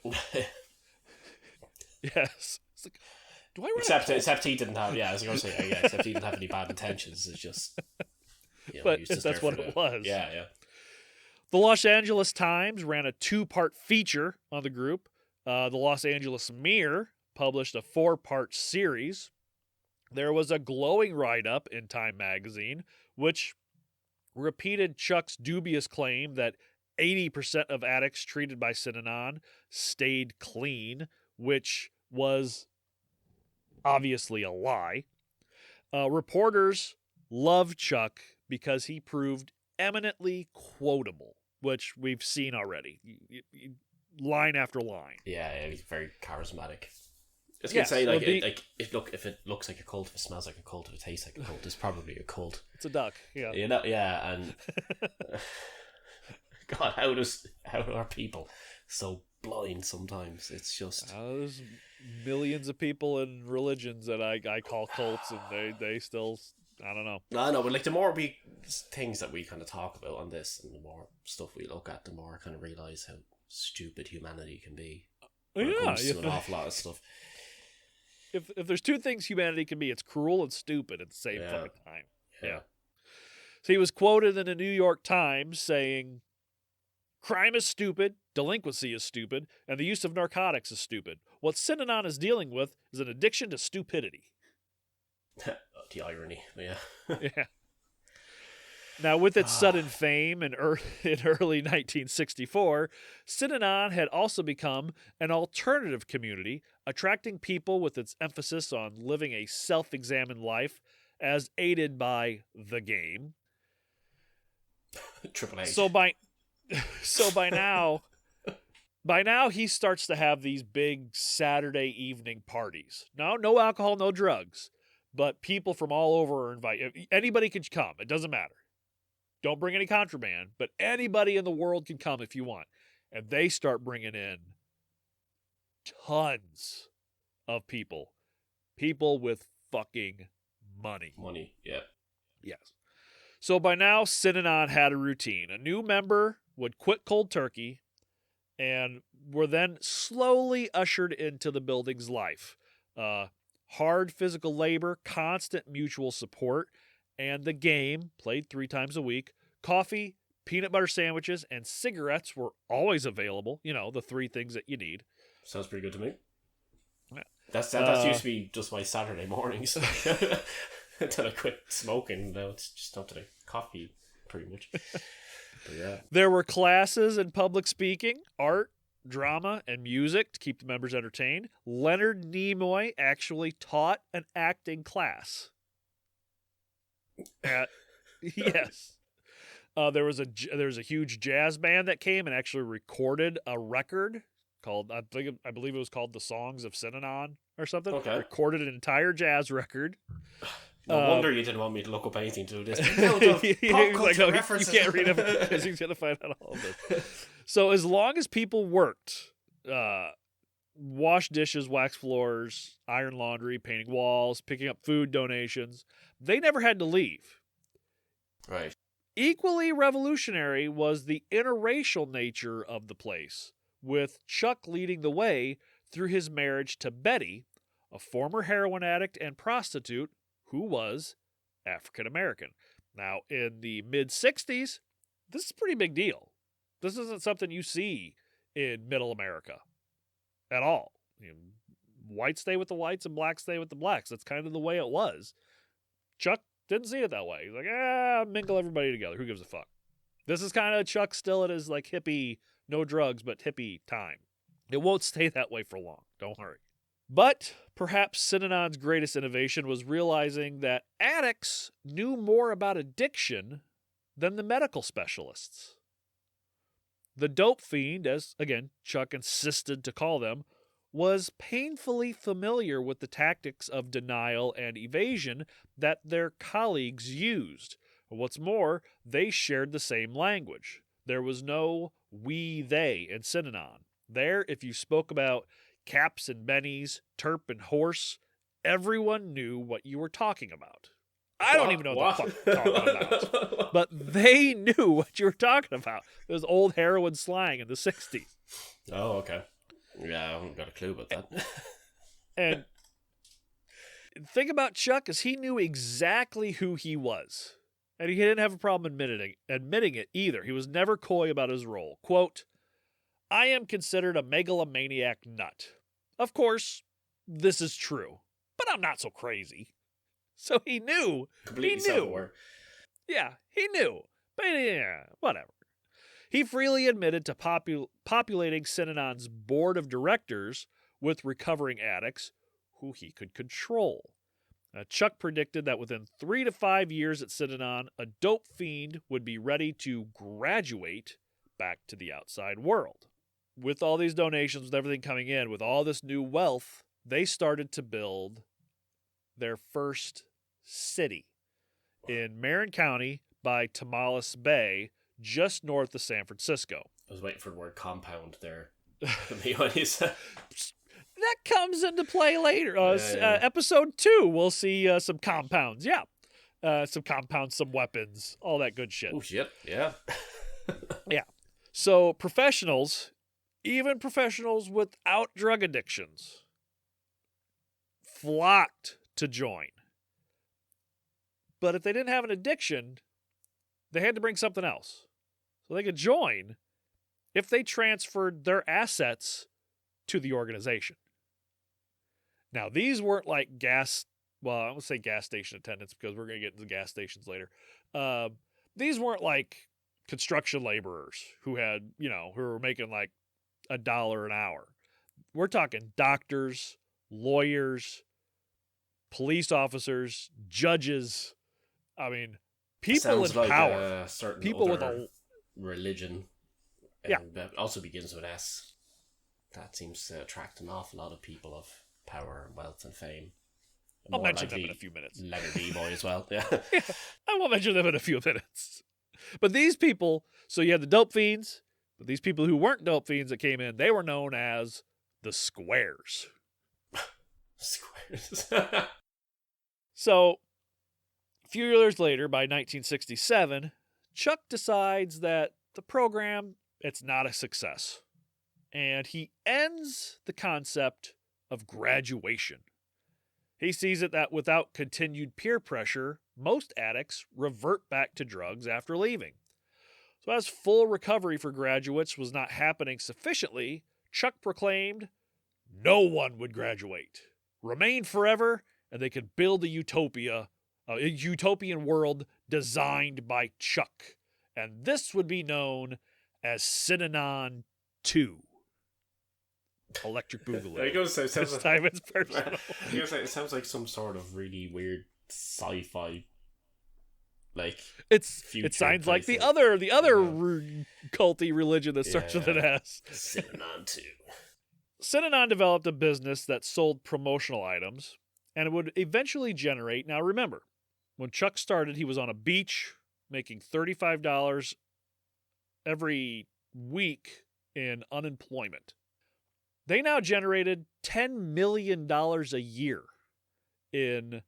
Yes. It's like, do I except he didn't have, I was going to say, except he didn't have any bad intentions. It's just, but that's what it was. Yeah. The Los Angeles Times ran a 2-part feature on the group. The Los Angeles Mirror published a 4-part series. There was a glowing write-up in Time magazine, which repeated Chuck's dubious claim that 80% of addicts treated by Synanon stayed clean, which was obviously a lie. Reporters loved Chuck because he proved eminently quotable, which we've seen already. Line after line. Yeah, he's very charismatic. I was going to say, if it looks like a cult, if it smells like a cult, if it tastes like a cult, it's probably a cult. It's a duck, yeah. You know, yeah, and God, how are people so blind sometimes? It's just there's millions of people in religions that I call cults, and they still, I don't know. I know, but like the more things that we kind of talk about on this, and the more stuff we look at, the more I kind of realize how stupid humanity can be. When it comes to an awful lot of stuff. If there's two things humanity can be, it's cruel and stupid at the same fucking time. Yeah. So he was quoted in the New York Times saying, "Crime is stupid, delinquency is stupid, and the use of narcotics is stupid. What Synanon is dealing with is an addiction to stupidity." The irony, yeah. Yeah. Now, with its sudden fame in early 1964, Synanon had also become an alternative community, attracting people with its emphasis on living a self-examined life as aided by the game. Triple H. So by now he starts to have these big Saturday evening parties. No alcohol, no drugs, but people from all over are invited. Anybody can come. It doesn't matter. Don't bring any contraband, but anybody in the world can come if you want. And they start bringing in tons of people. People with fucking money. Money, yeah. Yes. So by now, Synanon had a routine. A new member would quit cold turkey and were then slowly ushered into the building's life. Hard physical labor, constant mutual support, and the game, played 3 times a week. Coffee, peanut butter sandwiches, and cigarettes were always available. You know, the 3 things that you need. Sounds pretty good to me. Yeah. That's used to be just my Saturday mornings. Until I quit smoking, now it's just up to the coffee, pretty much. But yeah. There were classes in public speaking, art, drama, and music to keep the members entertained. Leonard Nimoy actually taught an acting class. Yes. There was a huge jazz band that came and actually recorded a record called, I believe it was called The Songs of Synanon or something. Okay. Recorded an entire jazz record. No wonder you didn't want me to look up anything to do this. You can't read them because you're going to find out all of this. So as long as people worked, wash dishes, wax floors, iron laundry, painting walls, picking up food donations, they never had to leave. Right. Equally revolutionary was the interracial nature of the place, with Chuck leading the way through his marriage to Betty, a former heroin addict and prostitute who was African American. Now, in the mid-'60s, this is a pretty big deal. This isn't something you see in middle America at all. You know, whites stay with the whites and blacks stay with the blacks. That's kind of the way it was. Chuck didn't see it that way. He's like, mingle everybody together. Who gives a fuck? This is kind of Chuck still at his like hippie, no drugs, but hippie time. It won't stay that way for long. Don't worry. But perhaps Synanon's greatest innovation was realizing that addicts knew more about addiction than the medical specialists. The dope fiend, as, again, Chuck insisted to call them, was painfully familiar with the tactics of denial and evasion that their colleagues used. What's more, they shared the same language. There was no we, they in Synanon. There, if you spoke about caps and bennies, terp and horse, everyone knew what you were talking about. I don't even know what the fuck I'm talking about. But they knew what you were talking about. It was old heroin slang in the 60s. Oh, okay. Yeah, I haven't got a clue about that. And thing about Chuck is he knew exactly who he was. And he didn't have a problem admitting it either. He was never coy about his role. Quote, "I am considered a megalomaniac nut. Of course, this is true, but I'm not so crazy." So he knew. Completely self-aware. Yeah, he knew. But yeah, whatever. He freely admitted to populating Synanon's board of directors with recovering addicts who he could control. Chuck predicted that within 3 to 5 years at Synanon, a dope fiend would be ready to graduate back to the outside world. With all these donations, with everything coming in, with all this new wealth, they started to build their first city in Marin County by Tamales Bay, just north of San Francisco. I was waiting for the word compound there. That comes into play later. Episode 2, we'll see some compounds. Yeah. Some compounds, some weapons, all that good shit. Oh, shit. Yeah. Yeah. So professionals, even professionals without drug addictions, flocked to join. But if they didn't have an addiction, they had to bring something else. So they could join if they transferred their assets to the organization. Now, these weren't like I would say gas station attendants because we're going to get into gas stations later. These weren't like construction laborers who were making like $1 an hour. We're talking doctors, lawyers, police officers, judges. I mean, people in power. People with a religion. Yeah. That also begins with S. That seems to attract an awful lot of people of power, wealth, and fame. I'll mention them in a few minutes. Letter D boy as well. Yeah. Yeah, I will mention them in a few minutes. But these people, so you had the dope fiends, but these people who weren't dope fiends that came in, they were known as the Squares. Squares. So, a few years later, by 1967, Chuck decides that the program, it's not a success. And he ends the concept of graduation. He sees it that without continued peer pressure, most addicts revert back to drugs after leaving. So as full recovery for graduates was not happening sufficiently, Chuck proclaimed no one would graduate, remain forever, and they could build a utopian world designed by Chuck. And this would be known as Synanon 2. Electric Boogaloo. This time it's personal. It sounds like some sort of really weird sci-fi, like it sounds like the other culty religion that starts with an S. Synanon 2. Synanon developed a business that sold promotional items, and it would eventually generate. Now remember, when Chuck started, he was on a beach making $35 every week in unemployment. They now generated $10 million a year in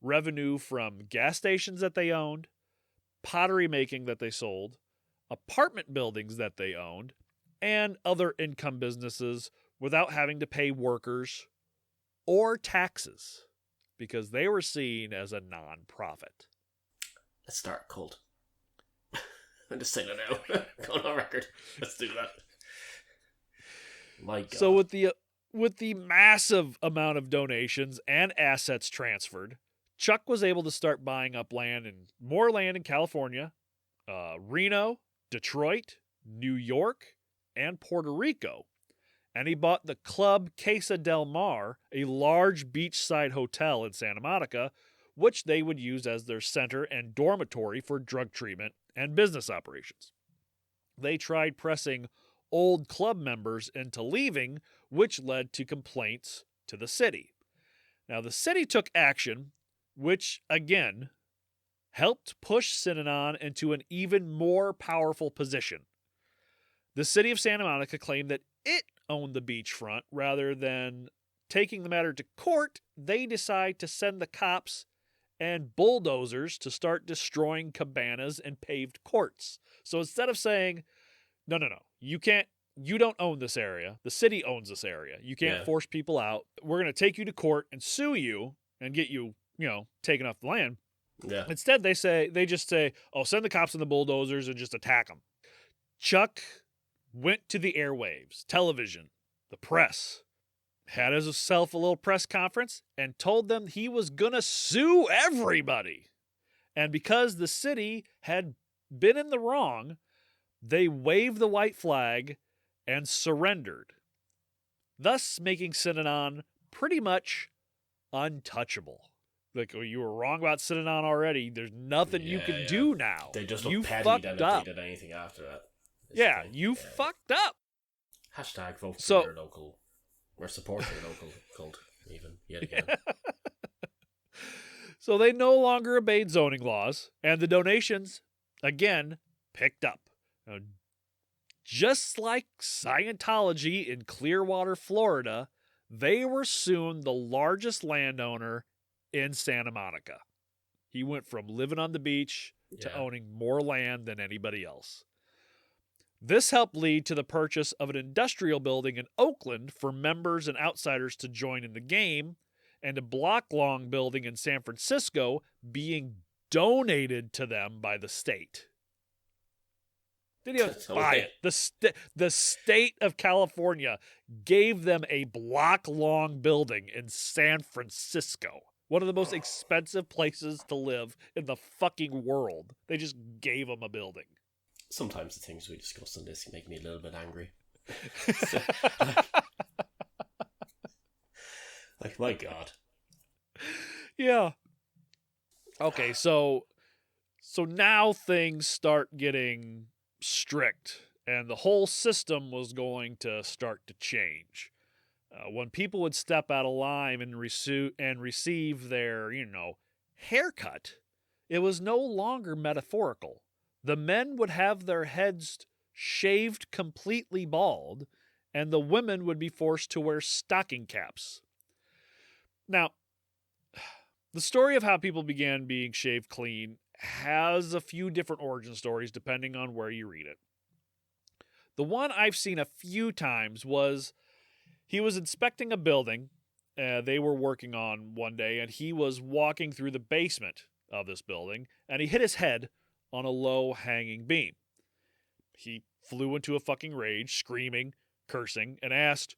revenue from gas stations that they owned, pottery making that they sold, apartment buildings that they owned, and other income businesses without having to pay workers or taxes because they were seen as a non-profit. Let's start a cult. I'm just saying it now. Going on record. Let's do that. My God. So with the massive amount of donations and assets transferred, Chuck was able to start buying up more land in California, Reno, Detroit, New York, and Puerto Rico. And he bought the Club Casa del Mar, a large beachside hotel in Santa Monica, which they would use as their center and dormitory for drug treatment and business operations. They tried pressing old club members into leaving, which led to complaints to the city. Now, the city took action, which, again, helped push Synanon into an even more powerful position. The city of Santa Monica claimed that it owned the beachfront. Rather than taking the matter to court, they decide to send the cops and bulldozers to start destroying cabanas and paved courts. So instead of saying, no, you don't own this area. The city owns this area. You can't force people out. We're going to take you to court and sue you and get you, taken off the land. Yeah. Instead, they just say, send the cops and the bulldozers and just attack them. Chuck went to the airwaves, television, the press, had himself a little press conference, and told them he was going to sue everybody. And because the city had been in the wrong, they waved the white flag and surrendered, thus making Synanon pretty much untouchable. Like, oh, you were wrong about Synanon already. There's nothing you can do now. They just you look petty fucked then up. if they did anything after that. You fucked up. Hashtag vote for your local, or support your local cult, even, yet again. So they no longer obeyed zoning laws, and the donations, again, picked up. Now, just like Scientology in Clearwater, Florida, they were soon the largest landowner in Santa Monica. He went from living on the beach to owning more land than anybody else. This helped lead to the purchase of an industrial building in Oakland for members and outsiders to join in the game, and a block-long building in San Francisco being donated to them by the state. Didn't even buy it. The state of California gave them a block-long building in San Francisco. One of the most expensive places to live in the fucking world. They just gave them a building. Sometimes the things we discuss on this make me a little bit angry. Like, my God. Yeah. Okay, so now things start getting strict, and the whole system was going to start to change. When people would step out of line and receive their, haircut, it was no longer metaphorical. The men would have their heads shaved completely bald, and the women would be forced to wear stocking caps. Now, the story of how people began being shaved clean has a few different origin stories depending on where you read it. The one I've seen a few times was he was inspecting a building they were working on one day, and he was walking through the basement of this building, and he hit his head on a low-hanging beam. He flew into a fucking rage, screaming, cursing, and asked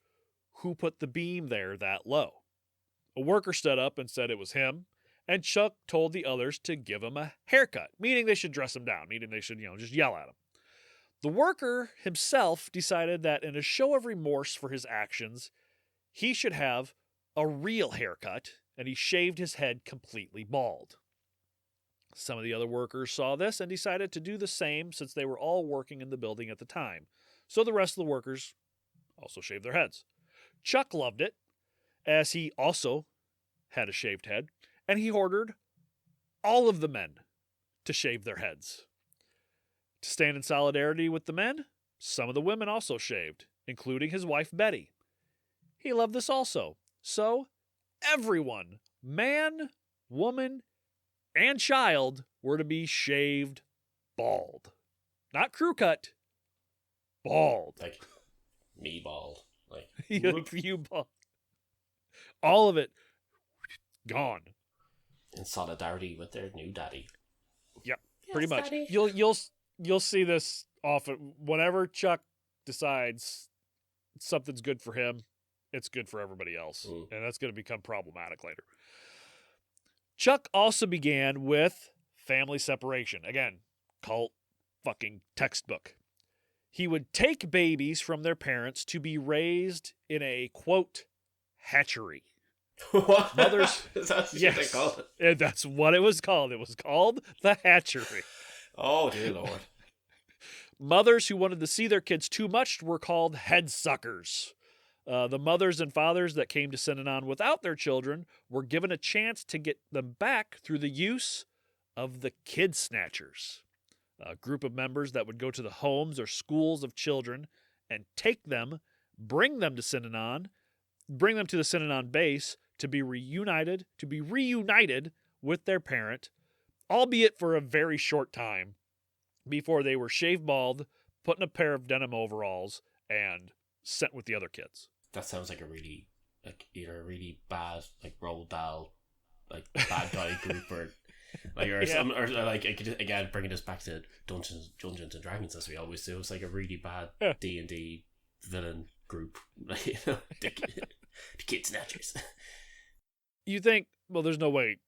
who put the beam there that low. A worker stood up and said it was him, and Chuck told the others to give him a haircut, meaning they should dress him down, meaning they should, just yell at him. The worker himself decided that in a show of remorse for his actions, he should have a real haircut, and he shaved his head completely bald. Some of the other workers saw this and decided to do the same since they were all working in the building at the time. So the rest of the workers also shaved their heads. Chuck loved it, as he also had a shaved head, and he ordered all of the men to shave their heads. To stand in solidarity with the men, some of the women also shaved, including his wife Betty. He loved this also. So everyone, man, woman, and child, were to be shaved bald. Not crew cut, bald. Like, me bald. Like, you bald. All of it gone. In solidarity with their new daddy. Yep, pretty much. Daddy. You'll see this often. Whenever Chuck decides something's good for him, it's good for everybody else. And that's going to become problematic later. Chuck also began with family separation. Again, cult fucking textbook. He would take babies from their parents to be raised in a, quote, hatchery. What? Mothers, Is that what yes, they call it? And that's what it was called. It was called the hatchery. Oh, dear Lord. Mothers who wanted to see their kids too much were called head suckers. The mothers and fathers that came to Synanon without their children were given a chance to get them back through the use of the Kidsnatchers, a group of members that would go to the homes or schools of children and take them, bring them to Synanon, bring them to the Synanon base to be reunited with their parent, albeit for a very short time, before they were shaved bald, put in a pair of denim overalls, and sent with the other kids. That sounds like either a really bad, Roald Dahl, bad guy group, or again, bringing us back to Dungeons and Dragons, as we always do. It's like a really bad D&D villain group, the Kidsnatchers. You think, well, there's no way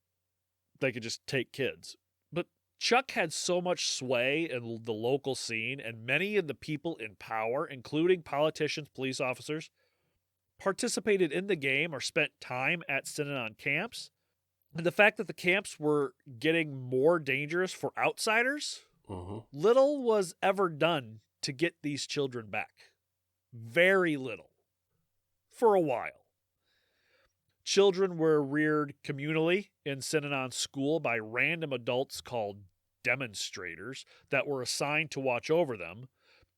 they could just take kids. But Chuck had so much sway in the local scene, and many of the people in power, including politicians, police officers, participated in the game or spent time at Synanon camps. And the fact that the camps were getting more dangerous for outsiders, little was ever done to get these children back. Very little. For a while. Children were reared communally in Synanon school by random adults called demonstrators that were assigned to watch over them.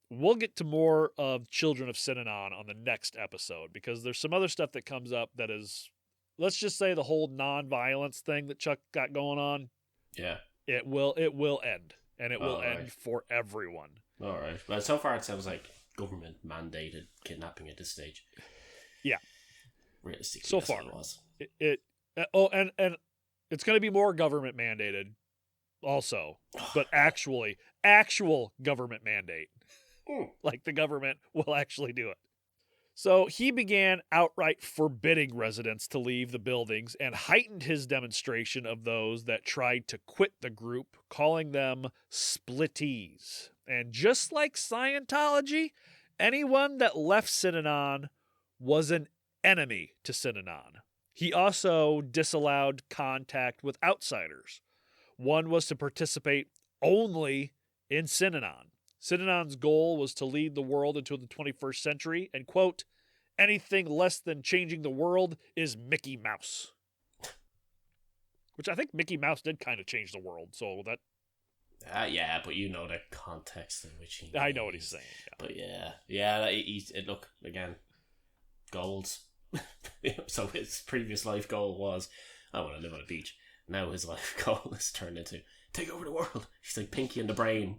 We'll get to more of Children of Synanon on the next episode because there's some other stuff that comes up that is, let's just say, the whole non-violence thing that Chuck got going on. Yeah. It will end, and it will end for everyone. All right. Well, so far it sounds like government-mandated kidnapping at this stage. Yeah. Realistically, so far. It was. And it's going to be more government-mandated also, but actual government mandate. Like the government will actually do it. So he began outright forbidding residents to leave the buildings and heightened his demonstration of those that tried to quit the group, calling them splittees. And just like Scientology, anyone that left Synanon was an enemy to Synanon. He also disallowed contact with outsiders. One was to participate only in Synanon. Synanon's goal was to lead the world into the 21st century, and, quote, anything less than changing the world is Mickey Mouse. Which I think Mickey Mouse did kind of change the world, so that... yeah, but you know the context in which he... I know what he's saying. Yeah. But yeah, look, again, goals. So his previous life goal was, I want to live on a beach. Now his life goal has turned into, take over the world. He's like Pinky and the Brain.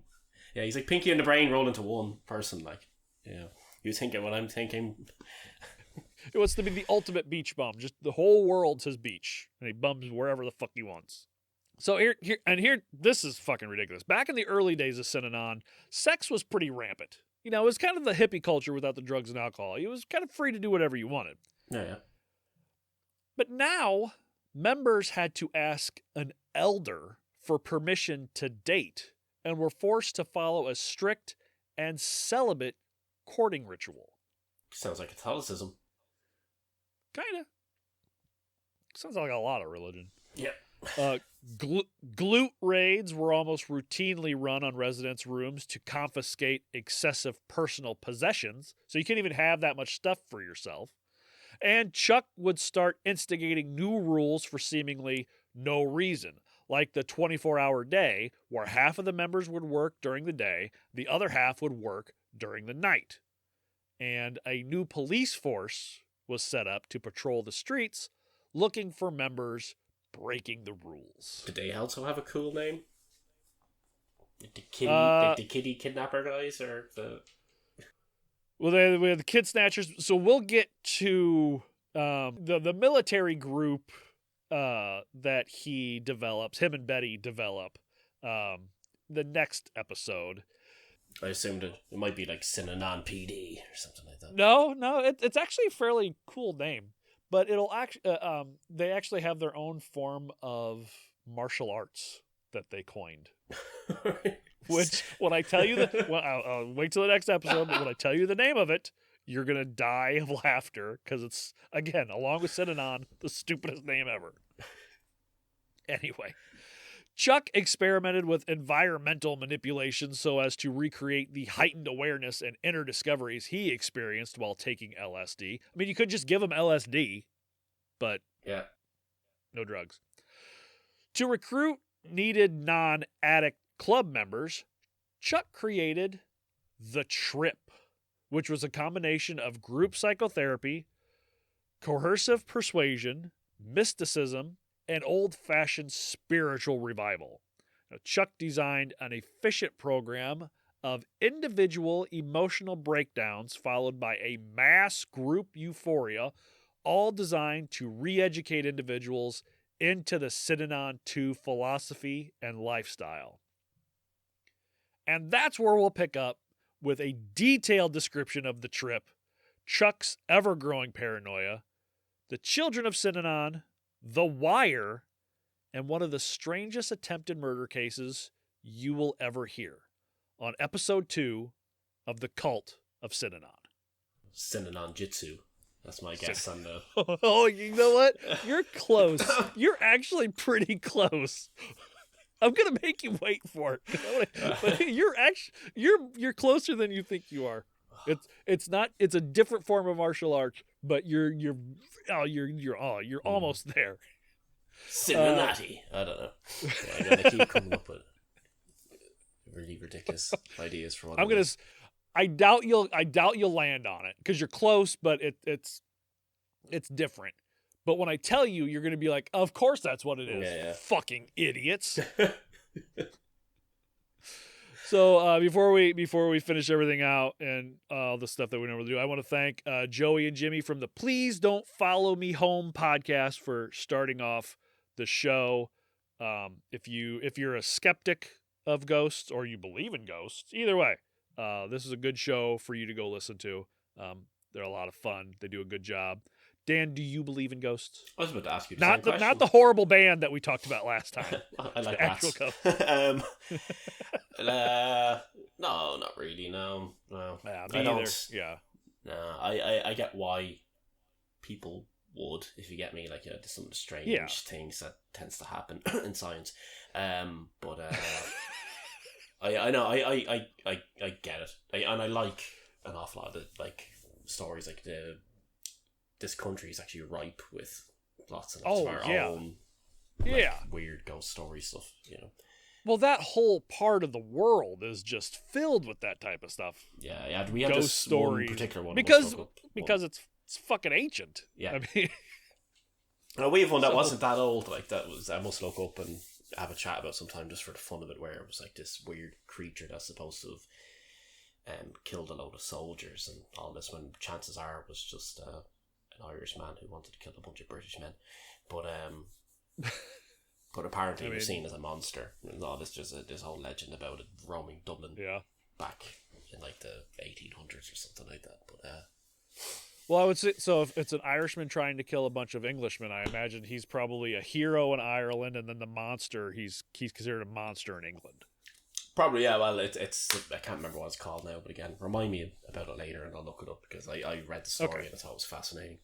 Yeah, he's like Pinky and the Brain rolled into one person, like, you're thinking what I'm thinking. It wants to be the ultimate beach bum. Just the whole world's his beach. And he bums wherever the fuck he wants. So here, this is fucking ridiculous. Back in the early days of Synanon, sex was pretty rampant. It was kind of the hippie culture without the drugs and alcohol. It was kind of free to do whatever you wanted. Yeah. But now, members had to ask an elder for permission to date and were forced to follow a strict and celibate courting ritual. Sounds like Catholicism. Kinda. Sounds like a lot of religion. Yeah. Glute raids were almost routinely run on residents' rooms to confiscate excessive personal possessions, so you can't even have that much stuff for yourself. And Chuck would start instigating new rules for seemingly no reason, like the 24-hour day, where half of the members would work during the day, the other half would work during the night. And a new police force was set up to patrol the streets, looking for members breaking the rules. Did they also have a cool name? The kiddie kidnapper guys, or the... Well, we have the Kidsnatchers. So we'll get to the military group that he develops, him and Betty develop, the next episode. I assumed it might be like Synanon PD or something like that. No, it's actually a fairly cool name, but it'll actually they actually have their own form of martial arts that they coined. Which, when I tell you I'll wait till the next episode, but when I tell you the name of it, you're going to die of laughter, because it's, again, along with Synanon, the stupidest name ever. Anyway, Chuck experimented with environmental manipulation so as to recreate the heightened awareness and inner discoveries he experienced while taking LSD. I mean, you could just give him LSD, but yeah, no drugs. To recruit needed non-addict club members, Chuck created The Trip, which was a combination of group psychotherapy, coercive persuasion, mysticism, and old-fashioned spiritual revival. Now, Chuck designed an efficient program of individual emotional breakdowns followed by a mass group euphoria, all designed to re-educate individuals into the Synanon 2 philosophy and lifestyle. And that's where we'll pick up with a detailed description of the trip, Chuck's ever-growing paranoia, the children of Synanon, The Wire, and one of the strangest attempted murder cases you will ever hear on episode 2 of The Cult of Synanon. Synanon Jitsu. That's my guess on the... Oh, you know what? You're close. You're actually pretty close. I'm gonna make you wait for it. But you're closer than you think you are. It's a different form of martial arts, but you're almost there. Synanon. I don't know. Yeah, I gotta keep coming up with really ridiculous ideas for what I doubt you'll land on it because you're close, but it's different. But when I tell you, you're gonna be like, of course that's what it is. Yeah. Fucking idiots. So before we finish everything out and all the stuff that we normally do, I want to thank Joey and Jimmy from the Please Don't Follow Me Home podcast for starting off the show. If you're a skeptic of ghosts or you believe in ghosts, either way, this is a good show for you to go listen to. They're a lot of fun. They do a good job. Dan, do you believe in ghosts? I was about to ask you not the horrible band that we talked about last time. I like the actual ghost. No, not really. No. Yeah, I don't. Yeah. No, I get why people would, if you get me, like some of the strange things that tends to happen in science. But I know I get it, and I like an awful lot of like stories like this country is actually ripe with lots and lots of our own weird ghost story stuff, you know. Well, that whole part of the world is just filled with that type of stuff. Yeah. We have ghost this stories. one particular one because it's fucking ancient. Yeah. I mean, we have one that wasn't that old. Like that was, I must look up and have a chat about sometime just for the fun of it, where it was like this weird creature that's supposed to have killed a load of soldiers and all this, when chances are it was just an Irish man who wanted to kill a bunch of British men, but apparently it was seen as a monster. And all this just this whole legend about it roaming Dublin back in like the 1800s or something like that. But well, I would say so. If it's an Irishman trying to kill a bunch of Englishmen, I imagine he's probably a hero in Ireland, and then the monster he's considered a monster in England. Probably, yeah. Well, it's I can't remember what it's called now, but again, remind me about it later, and I'll look it up because I read the story and I thought it was fascinating.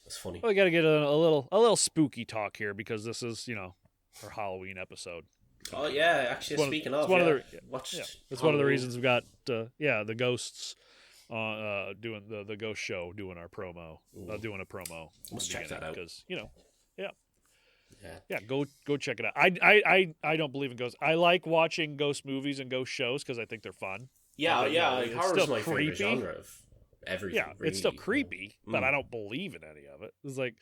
It's funny. Well, we got to get a little spooky talk here because this is our Halloween episode. Oh yeah, actually, speaking of, it's one of the reasons we've got the ghosts doing the ghost show, doing our promo, doing a promo. Let's check that out because go check it out. I don't believe in ghosts. I like watching ghost movies and ghost shows because I think they're fun. Like, horror is my favorite genre of everything. Yeah, really. It's still creepy, but I don't believe in any of it. It's like,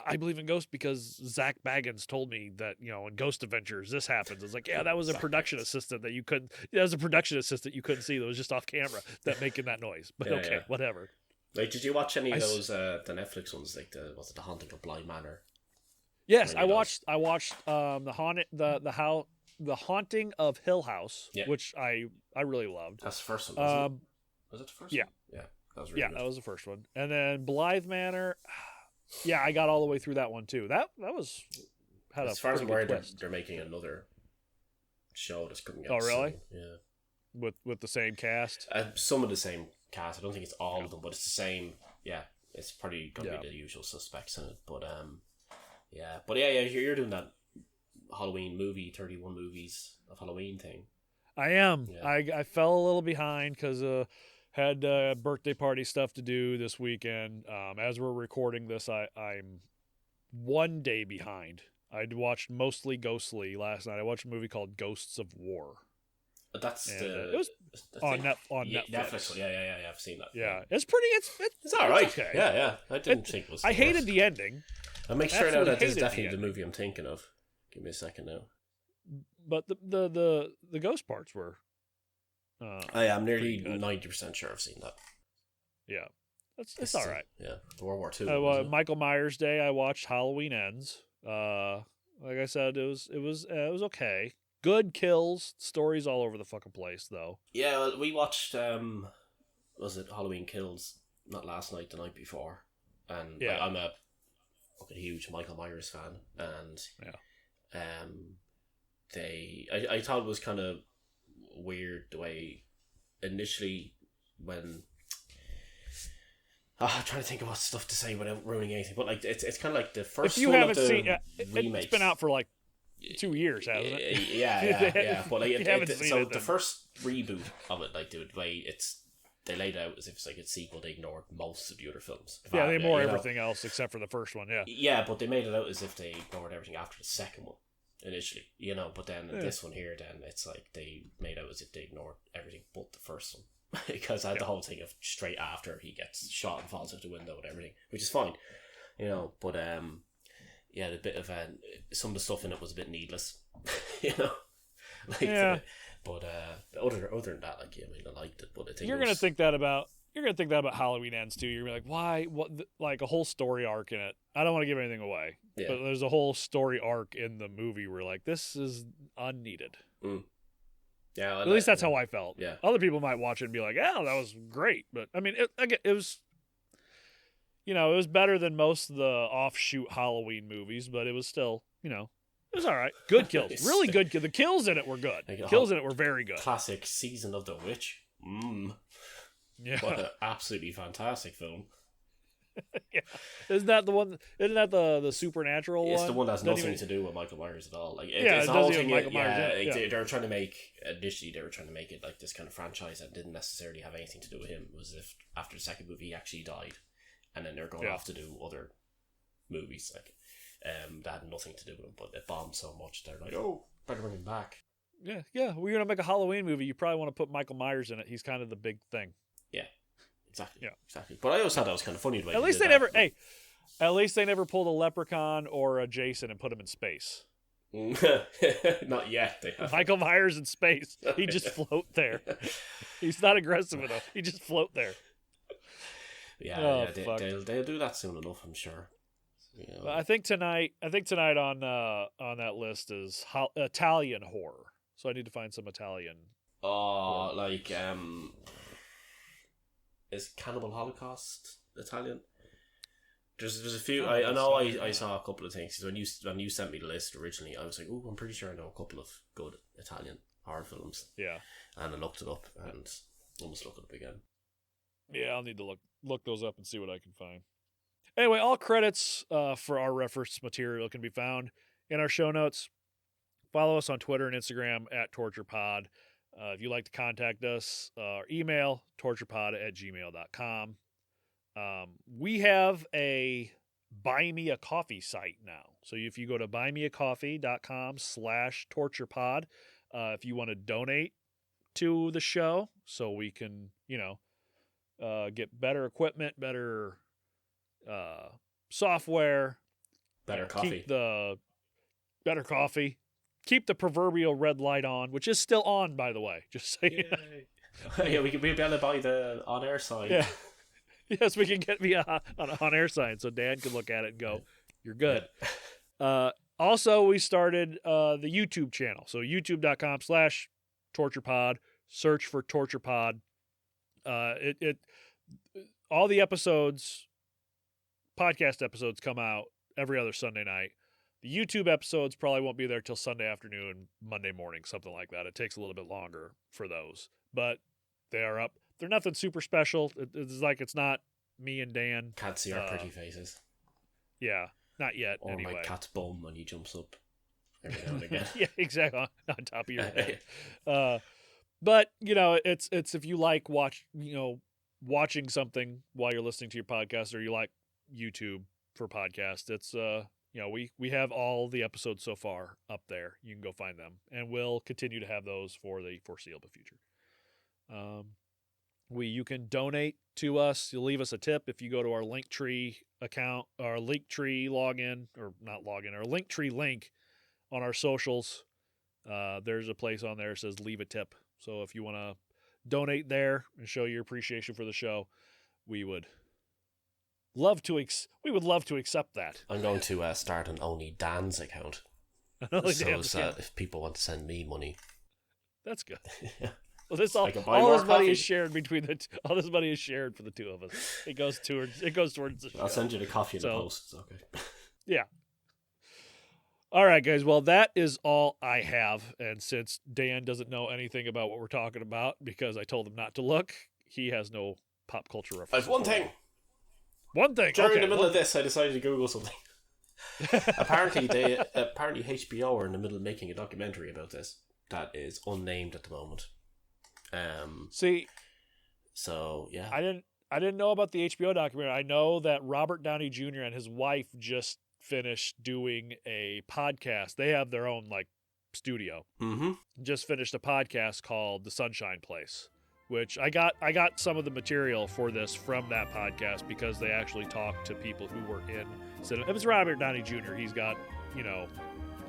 I believe in ghosts because Zach Baggins told me that, in Ghost Adventures this happens. It's like, that was a production assistant that you couldn't. That was a production assistant you couldn't see that was just off camera that making that noise. But whatever. Like, did you watch any of those the Netflix ones? Like the Haunting of Bly Manor? Yes, I watched the Haunting of Hill House, which I really loved. That's the first one. Wasn't it? Was it the first one? Yeah. That was really good. That was the first one. And then Blythe Manor, I got all the way through that one too. That was had as far as I'm aware, they're making another show that's coming out. Oh, really? Soon. Yeah. With the same cast? Some of the same cast. I don't think it's all of them, but it's the same. Yeah, it's probably going to be the usual suspects in it. But you're doing that Halloween movie, 31 movies of Halloween thing. I am. Yeah. I fell a little behind because had birthday party stuff to do this weekend. As we're recording this, I'm 1 day behind. I'd watched mostly Ghostly last night. I watched a movie called Ghosts of War. That's it was on Netflix. Netflix. Yeah, I've seen that. Yeah, it's pretty. It's all right. Okay. Yeah. I didn't think it was. I hated the ending. I'll make sure now that this is definitely the movie I'm thinking of. Give me a second now. But the ghost parts were. I'm nearly 90% sure I've seen that. Yeah, it's all right. Yeah, World War II. Michael Myers Day. I watched Halloween Ends. Like I said, it was okay. Good kills, stories all over the fucking place though. Yeah, well, we watched was it Halloween Kills? Not last night, the night before, and I'm a fucking huge Michael Myers fan, and I thought it was kind of weird the way initially when I'm trying to think of what stuff to say without ruining anything, but like it's kind of like the first. If you one haven't of the seen, remakes. It's been out for like 2 years, hasn't it? Yeah. But like, so the first reboot of it, like the way they laid out as if it's like a sequel. They ignored most of the other films. Yeah, they ignored everything else except for the first one. Yeah. Yeah, but they made it out as if they ignored everything after the second one initially. But then this one here, then it's like they made out as if they ignored everything but the first one. Because I had the whole thing of straight after he gets shot and falls out the window and everything, which is fine, but the bit of some of the stuff in it was a bit needless, but other than that, like, I liked it, but I think you're gonna think that about Halloween Ends too. You're gonna be like, why? What? Like a whole story arc in it. I don't want to give anything away, but there's a whole story arc in the movie where like this is unneeded. Yeah, at least that's how I felt. Yeah, other people might watch it and be like, "Yeah, that was great," but I mean, it was, it was better than most of the offshoot Halloween movies, but it was still, it was all right. Good kills, really good. The kills in it were good. Kills in it were very good. Classic Season of the Witch. Yeah, what an absolutely fantastic film. Yeah, isn't that the one? Isn't that the supernatural one? It's the one that's nothing to do with Michael Myers at all. Like, it's the whole thing. Michael Myers. They were trying to make initially. They were trying to make it like this kind of franchise that didn't necessarily have anything to do with him. It was if after the second movie he actually died, and then they're going off to do other movies like that had nothing to do with him. But it bombed so much, they're like, oh, better bring him back. Yeah. We're gonna make a Halloween movie. You probably want to put Michael Myers in it. He's kind of the big thing. Yeah. Exactly. But I always thought that was kind of funny. The way at least they never pulled a Leprechaun or a Jason and put him in space. Not yet. They haven't. Michael Myers in space. He just float there. He's not aggressive enough. He just float there. Yeah, they'll do that soon enough, I'm sure. I think tonight on that list is Italian horror. So I need to find some Italian. Oh, horror. Like is Cannibal Holocaust Italian? There's a few. I know I saw a couple of things. When you sent me the list originally, I was like, oh, I'm pretty sure I know a couple of good Italian horror films. Yeah. And I looked it up and I must look it up again. Yeah, I'll need to look those up and see what I can find. Anyway, all credits for our reference material can be found in our show notes. Follow us on Twitter and Instagram at Torturepod. If you'd like to contact us, our email, torturepod@gmail.com. We have a Buy Me a Coffee site now. So if you go to buymeacoffee.com/torturepod, if you want to donate to the show so we can, get better equipment, better software, better coffee. Better coffee. Keep the proverbial red light on, which is still on, by the way. Just so you know. Yeah, we'll be able to buy the on-air sign. Yeah. Yes, we can get me on an on-air sign so Dan can look at it and go, you're good. Also, we started the YouTube channel. So youtube.com/torturepod. Search for Torturepod. All the podcast episodes come out every other Sunday night. The YouTube episodes probably won't be there till Sunday afternoon, Monday morning, something like that. It takes a little bit longer for those, but they are up. They're nothing super special. It's not me and Dan. Can't see our pretty faces. Yeah, not yet. Or anyway. My cat's bum when he jumps up every now and again. Yeah, exactly. On top of your head. But it's if you like watching something while you're listening to your podcast, or you like YouTube for podcasts, it's we have all the episodes so far up there. You can go find them, and we'll continue to have those for the foreseeable future. You can donate to us. You'll leave us a tip if you go to our Linktree account, our Linktree login, or not login, our Linktree link on our socials. There's a place on there that says leave a tip. So if you want to donate there and show your appreciation for the show, we would love to accept that. I'm going to start an Only Dan's account. If people want to send me money, that's good. Well, all this money is shared all this money is shared for the two of us. It goes towards the show. I'll send you the coffee in the post. It's okay. Yeah. All right, guys. Well, that is all I have. And since Dan doesn't know anything about what we're talking about because I told him not to look, he has no pop culture reference. There's one thing. One thing. During the middle of this, I decided to Google something. Apparently HBO are in the middle of making a documentary about this that is unnamed at the moment. So yeah, I didn't know about the HBO documentary. I know that Robert Downey Jr. and his wife just finished doing a podcast. They have their own studio. Mm-hmm. Just finished a podcast called The Sunshine Place, which I got some of the material for this from that podcast because they actually talked to people who were in cinema. If it's Robert Downey Jr., he's got,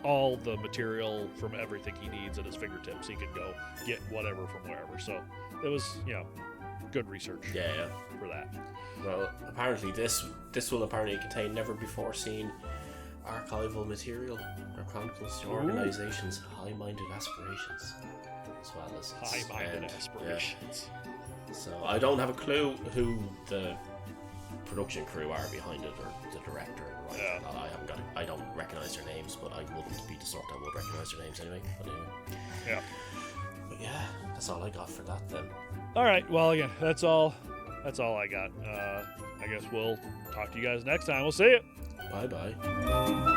all the material from everything he needs at his fingertips. He can go get whatever from wherever. So it was, good research. Yeah. For that. Well, apparently this will apparently contain never before seen archival material or chronicles the organization's high-minded aspirations, as well as high-minded aspirations. Yeah. So I don't have a clue who the production crew are behind it, or the director. Right? Yeah. I don't recognize their names, but I wouldn't be the sort that would recognize their names anyway. But anyway. Yeah. But yeah, that's all I got for that then. All right. Well, again, that's all I got. I guess we'll talk to you guys next time. We'll see you. Bye-bye.